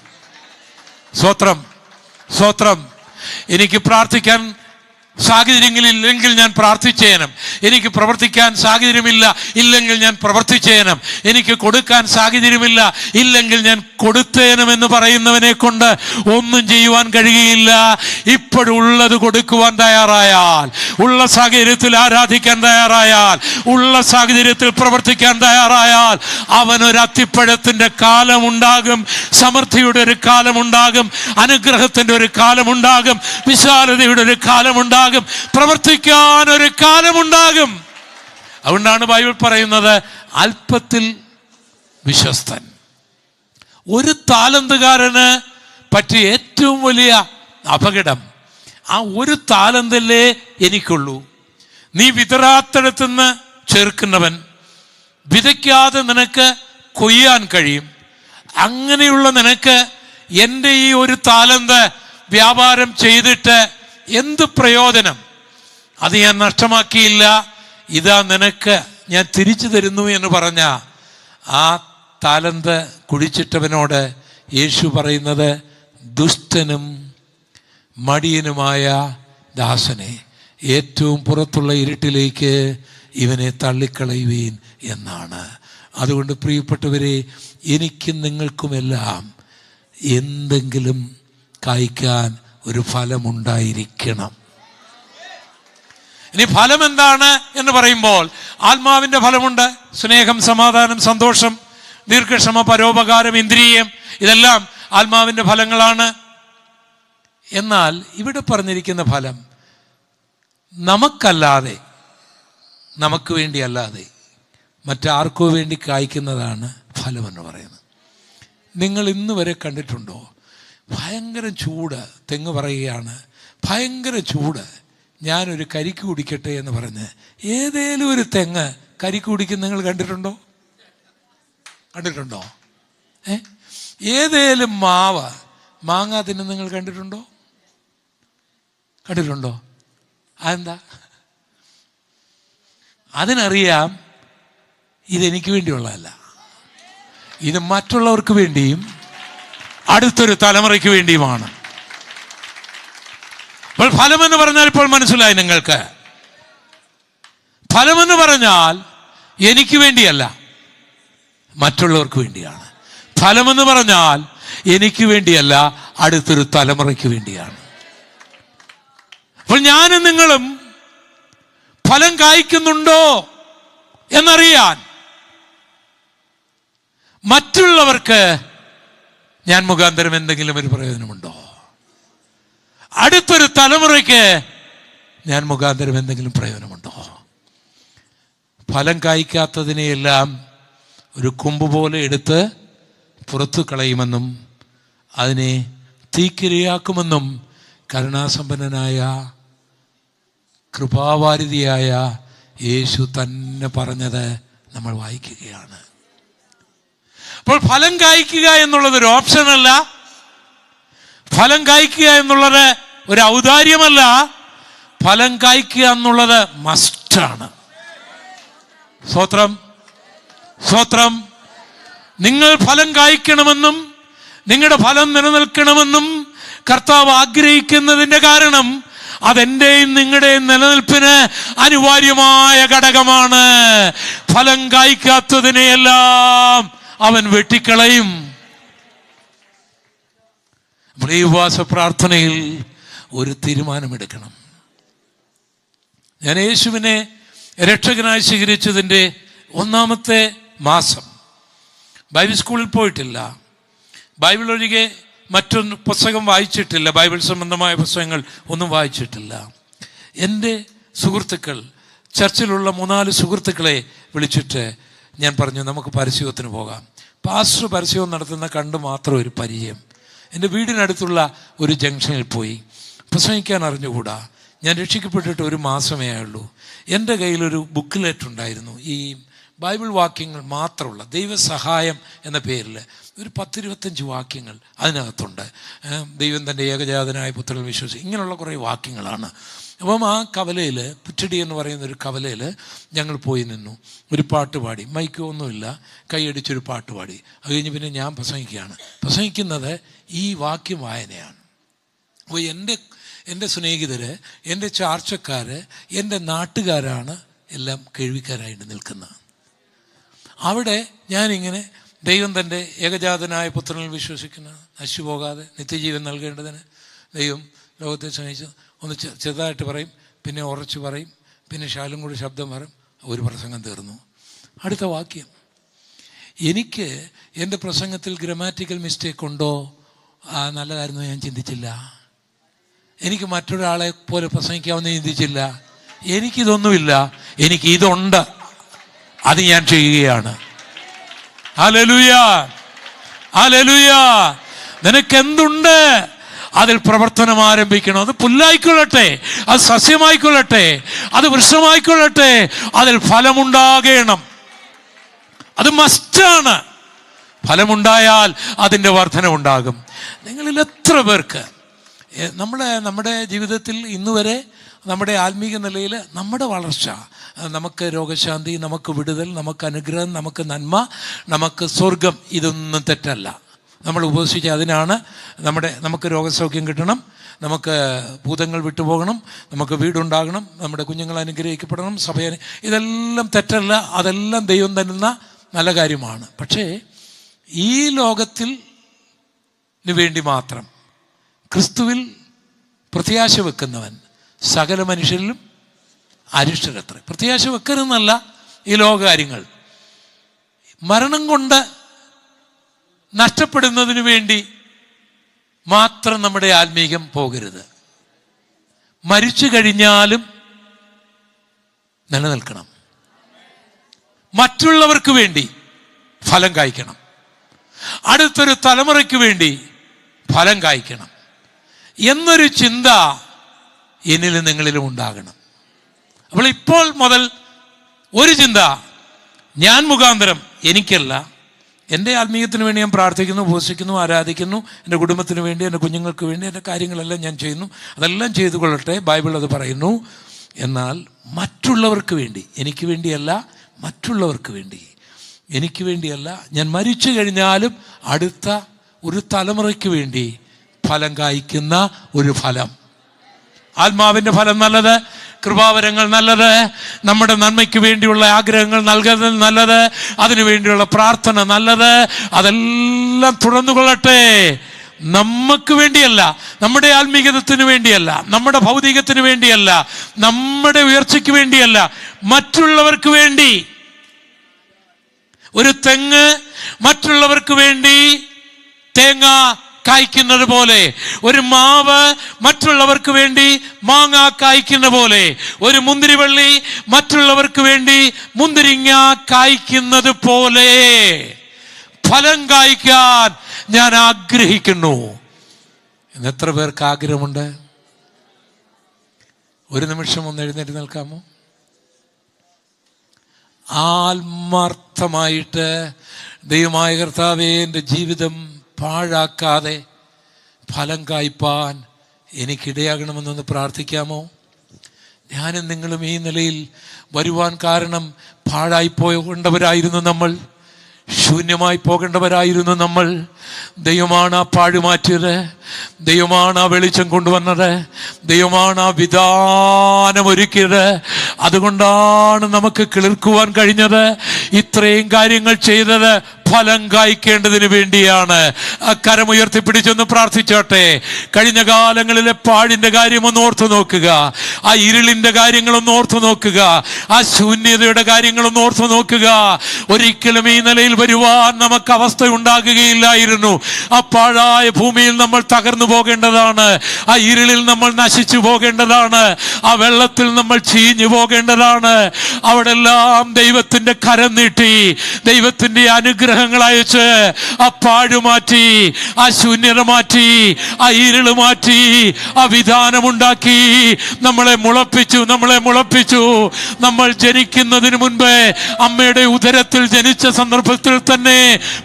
സ്വത്രം. എനിക്ക് പ്രാർത്ഥിക്കാൻ സാഹചര്യങ്ങളില്ലെങ്കിൽ ഞാൻ പ്രാർത്ഥിച്ചേനം. എനിക്ക് പ്രവർത്തിക്കാൻ സാഹചര്യമില്ലെങ്കിൽ ഞാൻ പ്രവർത്തിച്ചേനം. എനിക്ക് കൊടുക്കാൻ സാഹചര്യമില്ലെങ്കിൽ ഞാൻ കൊടുത്തേനം എന്ന് പറയുന്നവനെ കൊണ്ട് ഒന്നും ചെയ്യുവാൻ കഴിയുകയില്ല. ഇപ്പോഴുള്ളത് കൊടുക്കുവാൻ തയ്യാറായാൽ, ഉള്ള സാഹചര്യത്തിൽ ആരാധിക്കാൻ തയ്യാറായാൽ, ഉള്ള സാഹചര്യത്തിൽ പ്രവർത്തിക്കാൻ തയ്യാറായാൽ അവനൊരു അത്തിപ്പഴത്തിൻ്റെ കാലമുണ്ടാകും, സമൃദ്ധിയുടെ ഒരു കാലമുണ്ടാകും, അനുഗ്രഹത്തിൻ്റെ ഒരു കാലമുണ്ടാകും, വിശാലതയുടെ ഒരു കാലമുണ്ടാകും, പ്രവർത്തിക്കാൻ ഒരു കാലമുണ്ടാകും. അതുകൊണ്ടാണ് ബൈബിൾ പറയുന്നത് അല്പത്തിൽ വിശ്വസ്തൻ. ഒരു താലന്തുകാരന് പറ്റിയ ഏറ്റവും വലിയ അപകടം ആ ഒരു താലന്തല്ലേ എനിക്കുള്ളൂ. നീ വിതറാത്തിടത്തുനിന്ന് ചേർക്കുന്നവൻ, വിതയ്ക്കാതെ നിനക്ക് കൊയ്യാൻ കഴിയും. അങ്ങനെയുള്ള നിനക്ക് എൻ്റെ ഈ ഒരു താലന്ത് വ്യാപാരം ചെയ്തിട്ട് എന്ത് പ്രയോജനം? അത് ഞാൻ നഷ്ടമാക്കിയില്ല, ഇതാ നിനക്ക് ഞാൻ തിരിച്ചു തരുന്നു എന്ന് പറഞ്ഞ ആ താലന്ത് കുഴിച്ചിട്ടവനോട് യേശു പറയുന്നത്, ദുഷ്ടനും മടിയനുമായ ദാസനെ ഏറ്റവും പുറത്തുള്ള ഇരുട്ടിലേക്ക് ഇവനെ തള്ളിക്കളയുവീൻ എന്നാണ്. അതുകൊണ്ട് പ്രിയപ്പെട്ടവരെ, എനിക്കും നിങ്ങൾക്കുമെല്ലാം എന്തെങ്കിലും കായ്ക്കാൻ ഒരു ഫലമുണ്ടായിരിക്കണം. ഇനി ഫലം എന്താണ് എന്ന് പറയുമ്പോൾ ആത്മാവിൻ്റെ ഫലമുണ്ട്. സ്നേഹം, സമാധാനം, സന്തോഷം, ദീർഘക്ഷമ, പരോപകാരം, ഇന്ദ്രിയം, ഇതെല്ലാം ആത്മാവിൻ്റെ ഫലങ്ങളാണ്. എന്നാൽ ഇവിടെ പറഞ്ഞിരിക്കുന്ന ഫലം നമുക്കല്ലാതെ, നമുക്ക് വേണ്ടിയല്ലാതെ മറ്റാർക്കോ വേണ്ടി കായ്ക്കുന്നതാണ് ഫലമെന്ന് പറയുന്നത്. നിങ്ങൾ ഇന്ന് വരെ കണ്ടിട്ടുണ്ടോ? ഭയങ്കര ചൂട്, തെങ്ങ് പറയുകയാണ്, ഭയങ്കര ചൂട്, ഞാനൊരു കരിക്ക് കുടിക്കട്ടെ എന്ന് പറഞ്ഞ് ഏതേലും ഒരു തെങ്ങ് കരിക്ക് കുടിക്കുന്ന നിങ്ങൾ കണ്ടിട്ടുണ്ടോ? കണ്ടിട്ടുണ്ടോ? ഏതേലും മാങ്ങ തിന്ന് നിങ്ങൾ കണ്ടിട്ടുണ്ടോ? കണ്ടിട്ടുണ്ടോ? അതെന്താ? അതിനറിയാം ഇതെനിക്ക് വേണ്ടിയുള്ളതല്ല, ഇത് മറ്റുള്ളവർക്ക് വേണ്ടിയും അടുത്തൊരു തലമുറയ്ക്ക് വേണ്ടിയുമാണ്. അപ്പോൾ ഫലമെന്ന് പറഞ്ഞാൽ ഇപ്പോൾ മനസ്സിലായി നിങ്ങൾക്ക്. ഫലമെന്ന് പറഞ്ഞാൽ എനിക്ക് വേണ്ടിയല്ല, മറ്റുള്ളവർക്ക് വേണ്ടിയാണ്. ഫലമെന്ന് പറഞ്ഞാൽ എനിക്ക് വേണ്ടിയല്ല, അടുത്തൊരു തലമുറയ്ക്ക് വേണ്ടിയാണ്. അപ്പോൾ ഞാനും നിങ്ങളും ഫലം കായ്ക്കുന്നുണ്ടോ എന്നറിയാൻ, മറ്റുള്ളവർക്ക് ഞാൻ മുഖാന്തരം എന്തെങ്കിലും ഒരു പ്രയോജനമുണ്ടോ, അടുത്തൊരു തലമുറയ്ക്ക് ഞാൻ മുഖാന്തരം എന്തെങ്കിലും പ്രയോജനമുണ്ടോ? ഫലം കായ്ക്കാത്തതിനെയെല്ലാം ഒരു കൊമ്പ് പോലെ എടുത്ത് പുറത്തു കളയുമെന്നും അതിനെ തീക്കിരയാക്കുമെന്നും കരുണാസമ്പന്നനായ കൃപാവാരിധിയായ യേശു തന്നെ പറഞ്ഞത് നമ്മൾ വായിക്കുകയാണ്. അപ്പോൾ ഫലം കായ്ക്കുക എന്നുള്ളത് ഒരു ഓപ്ഷനല്ല, ഫലം കായ്ക്കുക എന്നുള്ളത് ഒരു ഔദാര്യമല്ല, ഫലം കായ്ക്കുക എന്നുള്ളത് മസ്റ്റാണ്. സ്തോത്രം, സ്തോത്രം. നിങ്ങൾ ഫലം കായ്ക്കണമെന്നും നിങ്ങളുടെ ഫലം നിലനിൽക്കണമെന്നും കർത്താവ് ആഗ്രഹിക്കുന്നതിൻ്റെ കാരണം അതെൻ്റെയും നിങ്ങളുടെയും നിലനിൽപ്പിന് അനിവാര്യമായ ഘടകമാണ്. ഫലം കായ്ക്കാത്തതിനെയെല്ലാം അവൻ വെട്ടിക്കളയും. ഈ ഉപവാസ പ്രാർത്ഥനയിൽ ഒരു തീരുമാനമെടുക്കണം. ഞാൻ യേശുവിനെ രക്ഷകനായി സ്വീകരിച്ചതിൻ്റെ 1-ാമത്തെ മാസം ബൈബിൾ സ്കൂളിൽ പോയിട്ടില്ല, ബൈബിൾ ഒഴികെ മറ്റൊരു പുസ്തകം വായിച്ചിട്ടില്ല, ബൈബിൾ സംബന്ധമായ പുസ്തകങ്ങൾ ഒന്നും വായിച്ചിട്ടില്ല. എൻ്റെ സുഹൃത്തുക്കൾ, ചർച്ചിലുള്ള 3-4 സുഹൃത്തുക്കളെ വിളിച്ചിട്ട് ഞാൻ പറഞ്ഞു, നമുക്ക് പരസ്യത്തിന് പോകാം. പാസ്റ്റർ പരസ്യം നടത്തുന്ന കണ്ട് മാത്രം ഒരു പരിചയം. എൻ്റെ വീടിനടുത്തുള്ള ഒരു ജംഗ്ഷനിൽ പോയി. പ്രസംഗിക്കാൻ അറിഞ്ഞുകൂടാ. ഞാൻ രക്ഷിക്കപ്പെട്ടിട്ട് 1 മാസമേ ആയുള്ളൂ. എൻ്റെ കയ്യിലൊരു ബുക്ക്ലെറ്റ് ഉണ്ടായിരുന്നു, ഈ ബൈബിൾ വാക്യങ്ങൾ മാത്രമുള്ള, ദൈവസഹായം എന്ന പേരിൽ ഒരു 10-25 വാക്യങ്ങൾ അതിനകത്തുണ്ട്. ദൈവം തൻ്റെ ഏകജാതനായ പുത്രനിൽ വിശ്വസിച്ച്, ഇങ്ങനെയുള്ള കുറേ വാക്യങ്ങളാണ്. അപ്പം ആ കവലയിൽ, പുറ്റടി എന്ന് പറയുന്ന ഒരു കവലയിൽ ഞങ്ങൾ പോയി നിന്നു. ഒരു പാട്ട് പാടി, മൈക്കോ ഒന്നുമില്ല, കൈയടിച്ചൊരു പാട്ട് പാടി. അത് കഴിഞ്ഞ് പിന്നെ ഞാൻ പ്രസംഗിക്കുകയാണ്. പ്രസംഗിക്കുന്നത് ഈ വാക്യം വായനയാണ്. അപ്പോൾ എൻ്റെ സ്നേഹിതർ, എൻ്റെ ചാർച്ചക്കാർ, എൻ്റെ നാട്ടുകാരാണ് എല്ലാം കേൾവിക്കാരായിട്ട് നിൽക്കുന്നത്. അവിടെ ഞാനിങ്ങനെ ദൈവം തൻ്റെ ഏകജാതനായ പുത്രനിൽ വിശ്വസിക്കുന്ന നശിച്ചു പോകാതെ നിത്യജീവൻ നൽകേണ്ടതിന് ദൈവം ലോകത്തെ സ്നേഹിച്ചു ഒന്ന് ചെറുതായിട്ട് പറയും, പിന്നെ ഉറച്ചു പറയും, പിന്നെ ശാലും കൂടി ശബ്ദം പറയും. ഒരു പ്രസംഗം തീർന്നു. അടുത്ത വാക്യം. എനിക്ക് എൻ്റെ പ്രസംഗത്തിൽ ഗ്രാമാറ്റിക്കൽ മിസ്റ്റേക്ക് ഉണ്ടോ, നല്ലതായിരുന്നു ഞാൻ ചിന്തിച്ചില്ല. എനിക്ക് മറ്റൊരാളെ പോലെ പ്രസംഗിക്കാമെന്ന് ചിന്തിച്ചില്ല. എനിക്കിതൊന്നുമില്ല, എനിക്ക് ഇതുണ്ട്, അത് ഞാൻ ചെയ്യുകയാണ്. Hallelujah, hallelujah. നിനക്കെന്തുണ്ട്, അതിൽ പ്രവർത്തനം ആരംഭിക്കണം. അത് പുല്ലായിക്കൊള്ളട്ടെ, അത് സസ്യമായിക്കൊള്ളട്ടെ, അത് വൃക്ഷമായിക്കൊള്ളട്ടെ, അതിൽ ഫലമുണ്ടാകണം. അത് മസ്റ്റാണ്. ഫലമുണ്ടായാൽ അതിൻ്റെ വർധനവുണ്ടാകും. നിങ്ങളിൽ എത്ര പേർക്ക് നമ്മുടെ ജീവിതത്തിൽ ഇന്നുവരെ നമ്മുടെ ആത്മീക നിലയിൽ നമ്മുടെ വളർച്ച, നമുക്ക് രോഗശാന്തി, നമുക്ക് വിടുതൽ, നമുക്ക് അനുഗ്രഹം, നമുക്ക് നന്മ, നമുക്ക് സ്വർഗം, ഇതൊന്നും തെറ്റല്ല. നമ്മൾ ഉപവസിച്ച് അതിനാണ് നമുക്ക് രോഗസൗഖ്യം കിട്ടണം, നമുക്ക് ഭൂതങ്ങൾ വിട്ടുപോകണം, നമുക്ക് വീടുണ്ടാകണം, നമ്മുടെ കുഞ്ഞുങ്ങൾ അനുഗ്രഹിക്കപ്പെടണം, സഭയെ, ഇതെല്ലാം തെറ്റല്ല, അതെല്ലാം ദൈവം തരുന്ന നല്ല കാര്യമാണ്. പക്ഷേ ഈ ലോകത്തിന് വേണ്ടി മാത്രം ക്രിസ്തുവിൽ പ്രത്യാശ വെക്കുന്നവൻ സകല മനുഷ്യരിലും അരിഷ്ടരത്ര. പ്രത്യാശ വെക്കരുതെന്നല്ല, ഈ ലോകകാര്യങ്ങൾ മരണം കൊണ്ട് നഷ്ടപ്പെടുന്നതിന് വേണ്ടി മാത്രം നമ്മുടെ ആത്മീകം പോകരുത്. മരിച്ചു കഴിഞ്ഞാലും നിലനിൽക്കണം. മറ്റുള്ളവർക്ക് വേണ്ടി ഫലം കായ്ക്കണം. അടുത്തൊരു തലമുറയ്ക്ക് വേണ്ടി ഫലം കായ്ക്കണം എന്നൊരു ചിന്ത എന്നിലും നിങ്ങളിലും ഉണ്ടാകണം. അപ്പോൾ ഇപ്പോൾ മുതൽ ഒരു ചിന്ത, ഞാൻ മുഖാന്തരം എനിക്കല്ല, എൻ്റെ ആത്മീയത്തിന് വേണ്ടി ഞാൻ പ്രാർത്ഥിക്കുന്നു, ഉപവസിക്കുന്നു, ആരാധിക്കുന്നു, എൻ്റെ കുടുംബത്തിന് വേണ്ടി, എൻ്റെ കുഞ്ഞുങ്ങൾക്ക് വേണ്ടി, എൻ്റെ കാര്യങ്ങളെല്ലാം ഞാൻ ചെയ്യുന്നു, അതെല്ലാം ചെയ്തു കൊള്ളട്ടെ, ബൈബിൾ അത് പറയുന്നു. എന്നാൽ മറ്റുള്ളവർക്ക് വേണ്ടി, എനിക്ക് വേണ്ടിയല്ല, മറ്റുള്ളവർക്ക് വേണ്ടി, എനിക്ക് വേണ്ടിയല്ല, ഞാൻ മരിച്ചു കഴിഞ്ഞാലും അടുത്ത ഒരു തലമുറയ്ക്ക് വേണ്ടി ഫലം കായ്ക്കുന്ന ഒരു ഫലം. ആത്മാവിൻ്റെ ഫലം നല്ലത്, കൃപാവരങ്ങൾ നല്ലത്, നമ്മുടെ നന്മയ്ക്ക് വേണ്ടിയുള്ള ആഗ്രഹങ്ങൾ നൽകുന്നത് നല്ലത്, അതിനു വേണ്ടിയുള്ള പ്രാർത്ഥന നല്ലത്, അതെല്ലാം തുടർന്നുകൊള്ളട്ടെ. നമുക്ക് വേണ്ടിയല്ല, നമ്മുടെ ആത്മീയതത്തിന് വേണ്ടിയല്ല, നമ്മുടെ ഭൗതികത്തിന് വേണ്ടിയല്ല, നമ്മുടെ ഉയർച്ചയ്ക്ക് വേണ്ടിയല്ല, മറ്റുള്ളവർക്ക് വേണ്ടി. ഒരു തെങ്ങ് മറ്റുള്ളവർക്ക് വേണ്ടി തേങ്ങ കായ്ക്കുന്നത് പോലെ, ഒരു മാവ് മറ്റുള്ളവർക്ക് വേണ്ടി മാങ്ങ കായ്ക്കുന്ന പോലെ, ഒരു മുന്തിരിവള്ളി മറ്റുള്ളവർക്ക് വേണ്ടി മുന്തിരിങ്ങ കായ്ക്കുന്നത് പോലെ ഫലം കായ്ക്കാൻ ഞാൻ ആഗ്രഹിക്കുന്നു. എത്ര പേർക്ക് ആഗ്രഹമുണ്ട്? ഒരു നിമിഷം ഒന്ന് എഴുന്നേറ്റ് നിൽക്കാമോ? ആത്മാർത്ഥമായിട്ട് ദൈവമായ കർത്താവേ, എൻ്റെ ജീവിതം പാഴാക്കാതെ ഫലം കായ്പാൻ എനിക്കിടയാകണമെന്നൊന്ന് പ്രാർത്ഥിക്കാമോ? ഞാനും നിങ്ങളും ഈ നിലയിൽ വരുവാൻ കാരണം പാഴായിപ്പോകേണ്ടവരായിരുന്നു നമ്മൾ, ശൂന്യമായി പോകേണ്ടവരായിരുന്നു നമ്മൾ. ദൈവമാണ് ആ പാഴ് മാറ്റിയത്, ദൈവമാണ് ആ വെളിച്ചം കൊണ്ടുവന്നത്, ദൈവമാണ് ആ വിധാനം ഒരുക്കിയത്. അതുകൊണ്ടാണ് നമുക്ക് കിളിർക്കുവാൻ കഴിഞ്ഞത്. ഇത്രയും കാര്യങ്ങൾ ചെയ്തത് ഫലം കായ്ക്കേണ്ടതിന് വേണ്ടിയാണ്. കരമുയർത്തിപ്പിടിച്ചൊന്ന് പ്രാർത്ഥിച്ചോട്ടെ. കഴിഞ്ഞ കാലങ്ങളിലെ പാഴിന്റെ കാര്യം ഒന്ന് ഓർത്തു നോക്കുക, ആ ഇരുളിന്റെ കാര്യങ്ങളൊന്ന് ഓർത്തു നോക്കുക, ആ ശൂന്യതയുടെ കാര്യങ്ങളൊന്ന് ഓർത്തു നോക്കുക. ഒരിക്കലും ഈ നിലയിൽ വരുവാൻ നമുക്ക് അവസ്ഥ ഉണ്ടാകുകയില്ലായിരുന്നു. ആ പാഴായ ഭൂമിയിൽ നമ്മൾ തകർന്നു പോകേണ്ടതാണ്, ആ ഇരുളിൽ നമ്മൾ നശിച്ചു പോകേണ്ടതാണ്, ആ വെള്ളത്തിൽ നമ്മൾ ചീഞ്ഞു പോകേണ്ടതാണ്. അവിടെ എല്ലാം ദൈവത്തിന്റെ കരം നീട്ടി, ദൈവത്തിന്റെ അനുഗ്രഹങ്ങൾ അയച്ച് ആ പാഴ് മാറ്റി, ആ ശൂന്യത മാറ്റി, ആ ഇരുള് മാറ്റി, ആ വിധാനമുണ്ടാക്കി നമ്മളെ മുളപ്പിച്ചു. നമ്മൾ ജനിക്കുന്നതിന് മുൻപേ അമ്മയുടെ ഉദരത്തിൽ ജനിച്ച സന്ദർഭത്തിൽ തന്നെ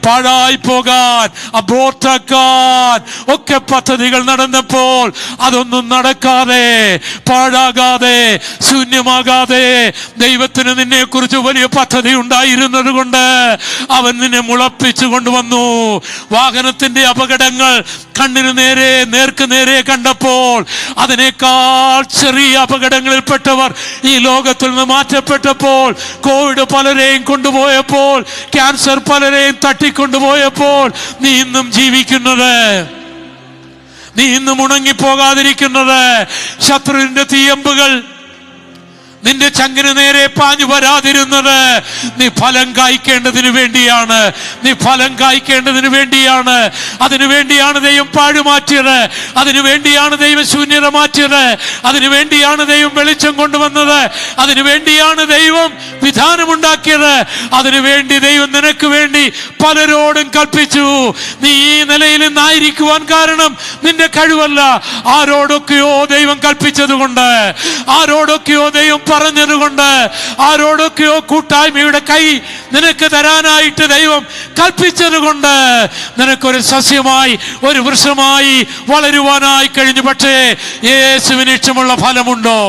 പാഴായി പോകാൻ, അബോർട്ടാക്കാൻ ഒക്കെ പദ്ധതികൾ നടന്നപ്പോൾ അതൊന്നും നടക്കാതെ, പാഴാകാതെ, ശൂന്യമാകാതെ ദൈവത്തിന് നിന്നെ കുറിച്ച് വലിയ പദ്ധതി ഉണ്ടായിരുന്നത് കൊണ്ട് അവൻ നിന്നെ മുളപ്പിച്ചു കൊണ്ടുവന്നു. വാഹനത്തിന്റെ അപകടങ്ങൾ കണ്ണിന് നേർക്ക് നേരെ കണ്ടപ്പോൾ അതിനേക്കാൾ ചെറിയ അപകടങ്ങളിൽപ്പെട്ടവർ ഈ ലോകത്തിൽ നിന്ന് മാറ്റപ്പെട്ടപ്പോൾ, കോവിഡ് പലരെയും കൊണ്ടുപോയപ്പോൾ, ക്യാൻസർ പലരെയും തട്ടിക്കൊണ്ടുപോയപ്പോൾ, നീ ഇന്നും ജീവിക്കുന്നത്, നീ ഇന്നും ഉണങ്ങിപ്പോകാതിരിക്കുന്നത്, ശത്രുവിന്റെ തീയമ്പുകൾ നിന്റെ ചങ്കിന് നേരെ പാഞ്ഞു വരാതിരുന്നത് നീ ഫലം കായ്ക്കേണ്ടതിന് വേണ്ടിയാണ്. നീ ഫലം കായ്ക്കേണ്ടതിന് വേണ്ടിയാണ്. അതിനുവേണ്ടിയാണ് ദൈവം പാഴുമാറ്റിയത്, അതിനുവേണ്ടിയാണ് ദൈവം ശൂന്യത മാറ്റിയത്, അതിനുവേണ്ടിയാണ് ദൈവം വെളിച്ചം കൊണ്ടുവന്നത്, അതിനുവേണ്ടിയാണ് ദൈവം വിധാനമുണ്ടാക്കിയത്. അതിനുവേണ്ടി ദൈവം നിനക്ക് വേണ്ടി പലരോടും കൽപ്പിച്ചു. നീ ഈ നിലയിൽ നിന്നായിരിക്കുവാൻ കാരണം നിന്റെ കഴിവല്ല, ആരോടൊക്കെയോ ദൈവം കൽപ്പിച്ചത് കൊണ്ട്, ആരോടൊക്കെയോ ദൈവം പറഞ്ഞതുകൊണ്ട്, ആരോടൊക്കെയോ കൂട്ടായ്മയുടെ കൈ നിനക്ക് തരാനായിട്ട് ദൈവം കൽപ്പിച്ചത് കൊണ്ട് നിനക്കൊരു സസ്യമായി, ഒരു വൃക്ഷമായി വളരുവാനായി കഴിഞ്ഞു. പക്ഷേ യേശുവിന് ഇഷ്ടമുള്ള ഫലമുണ്ടോ?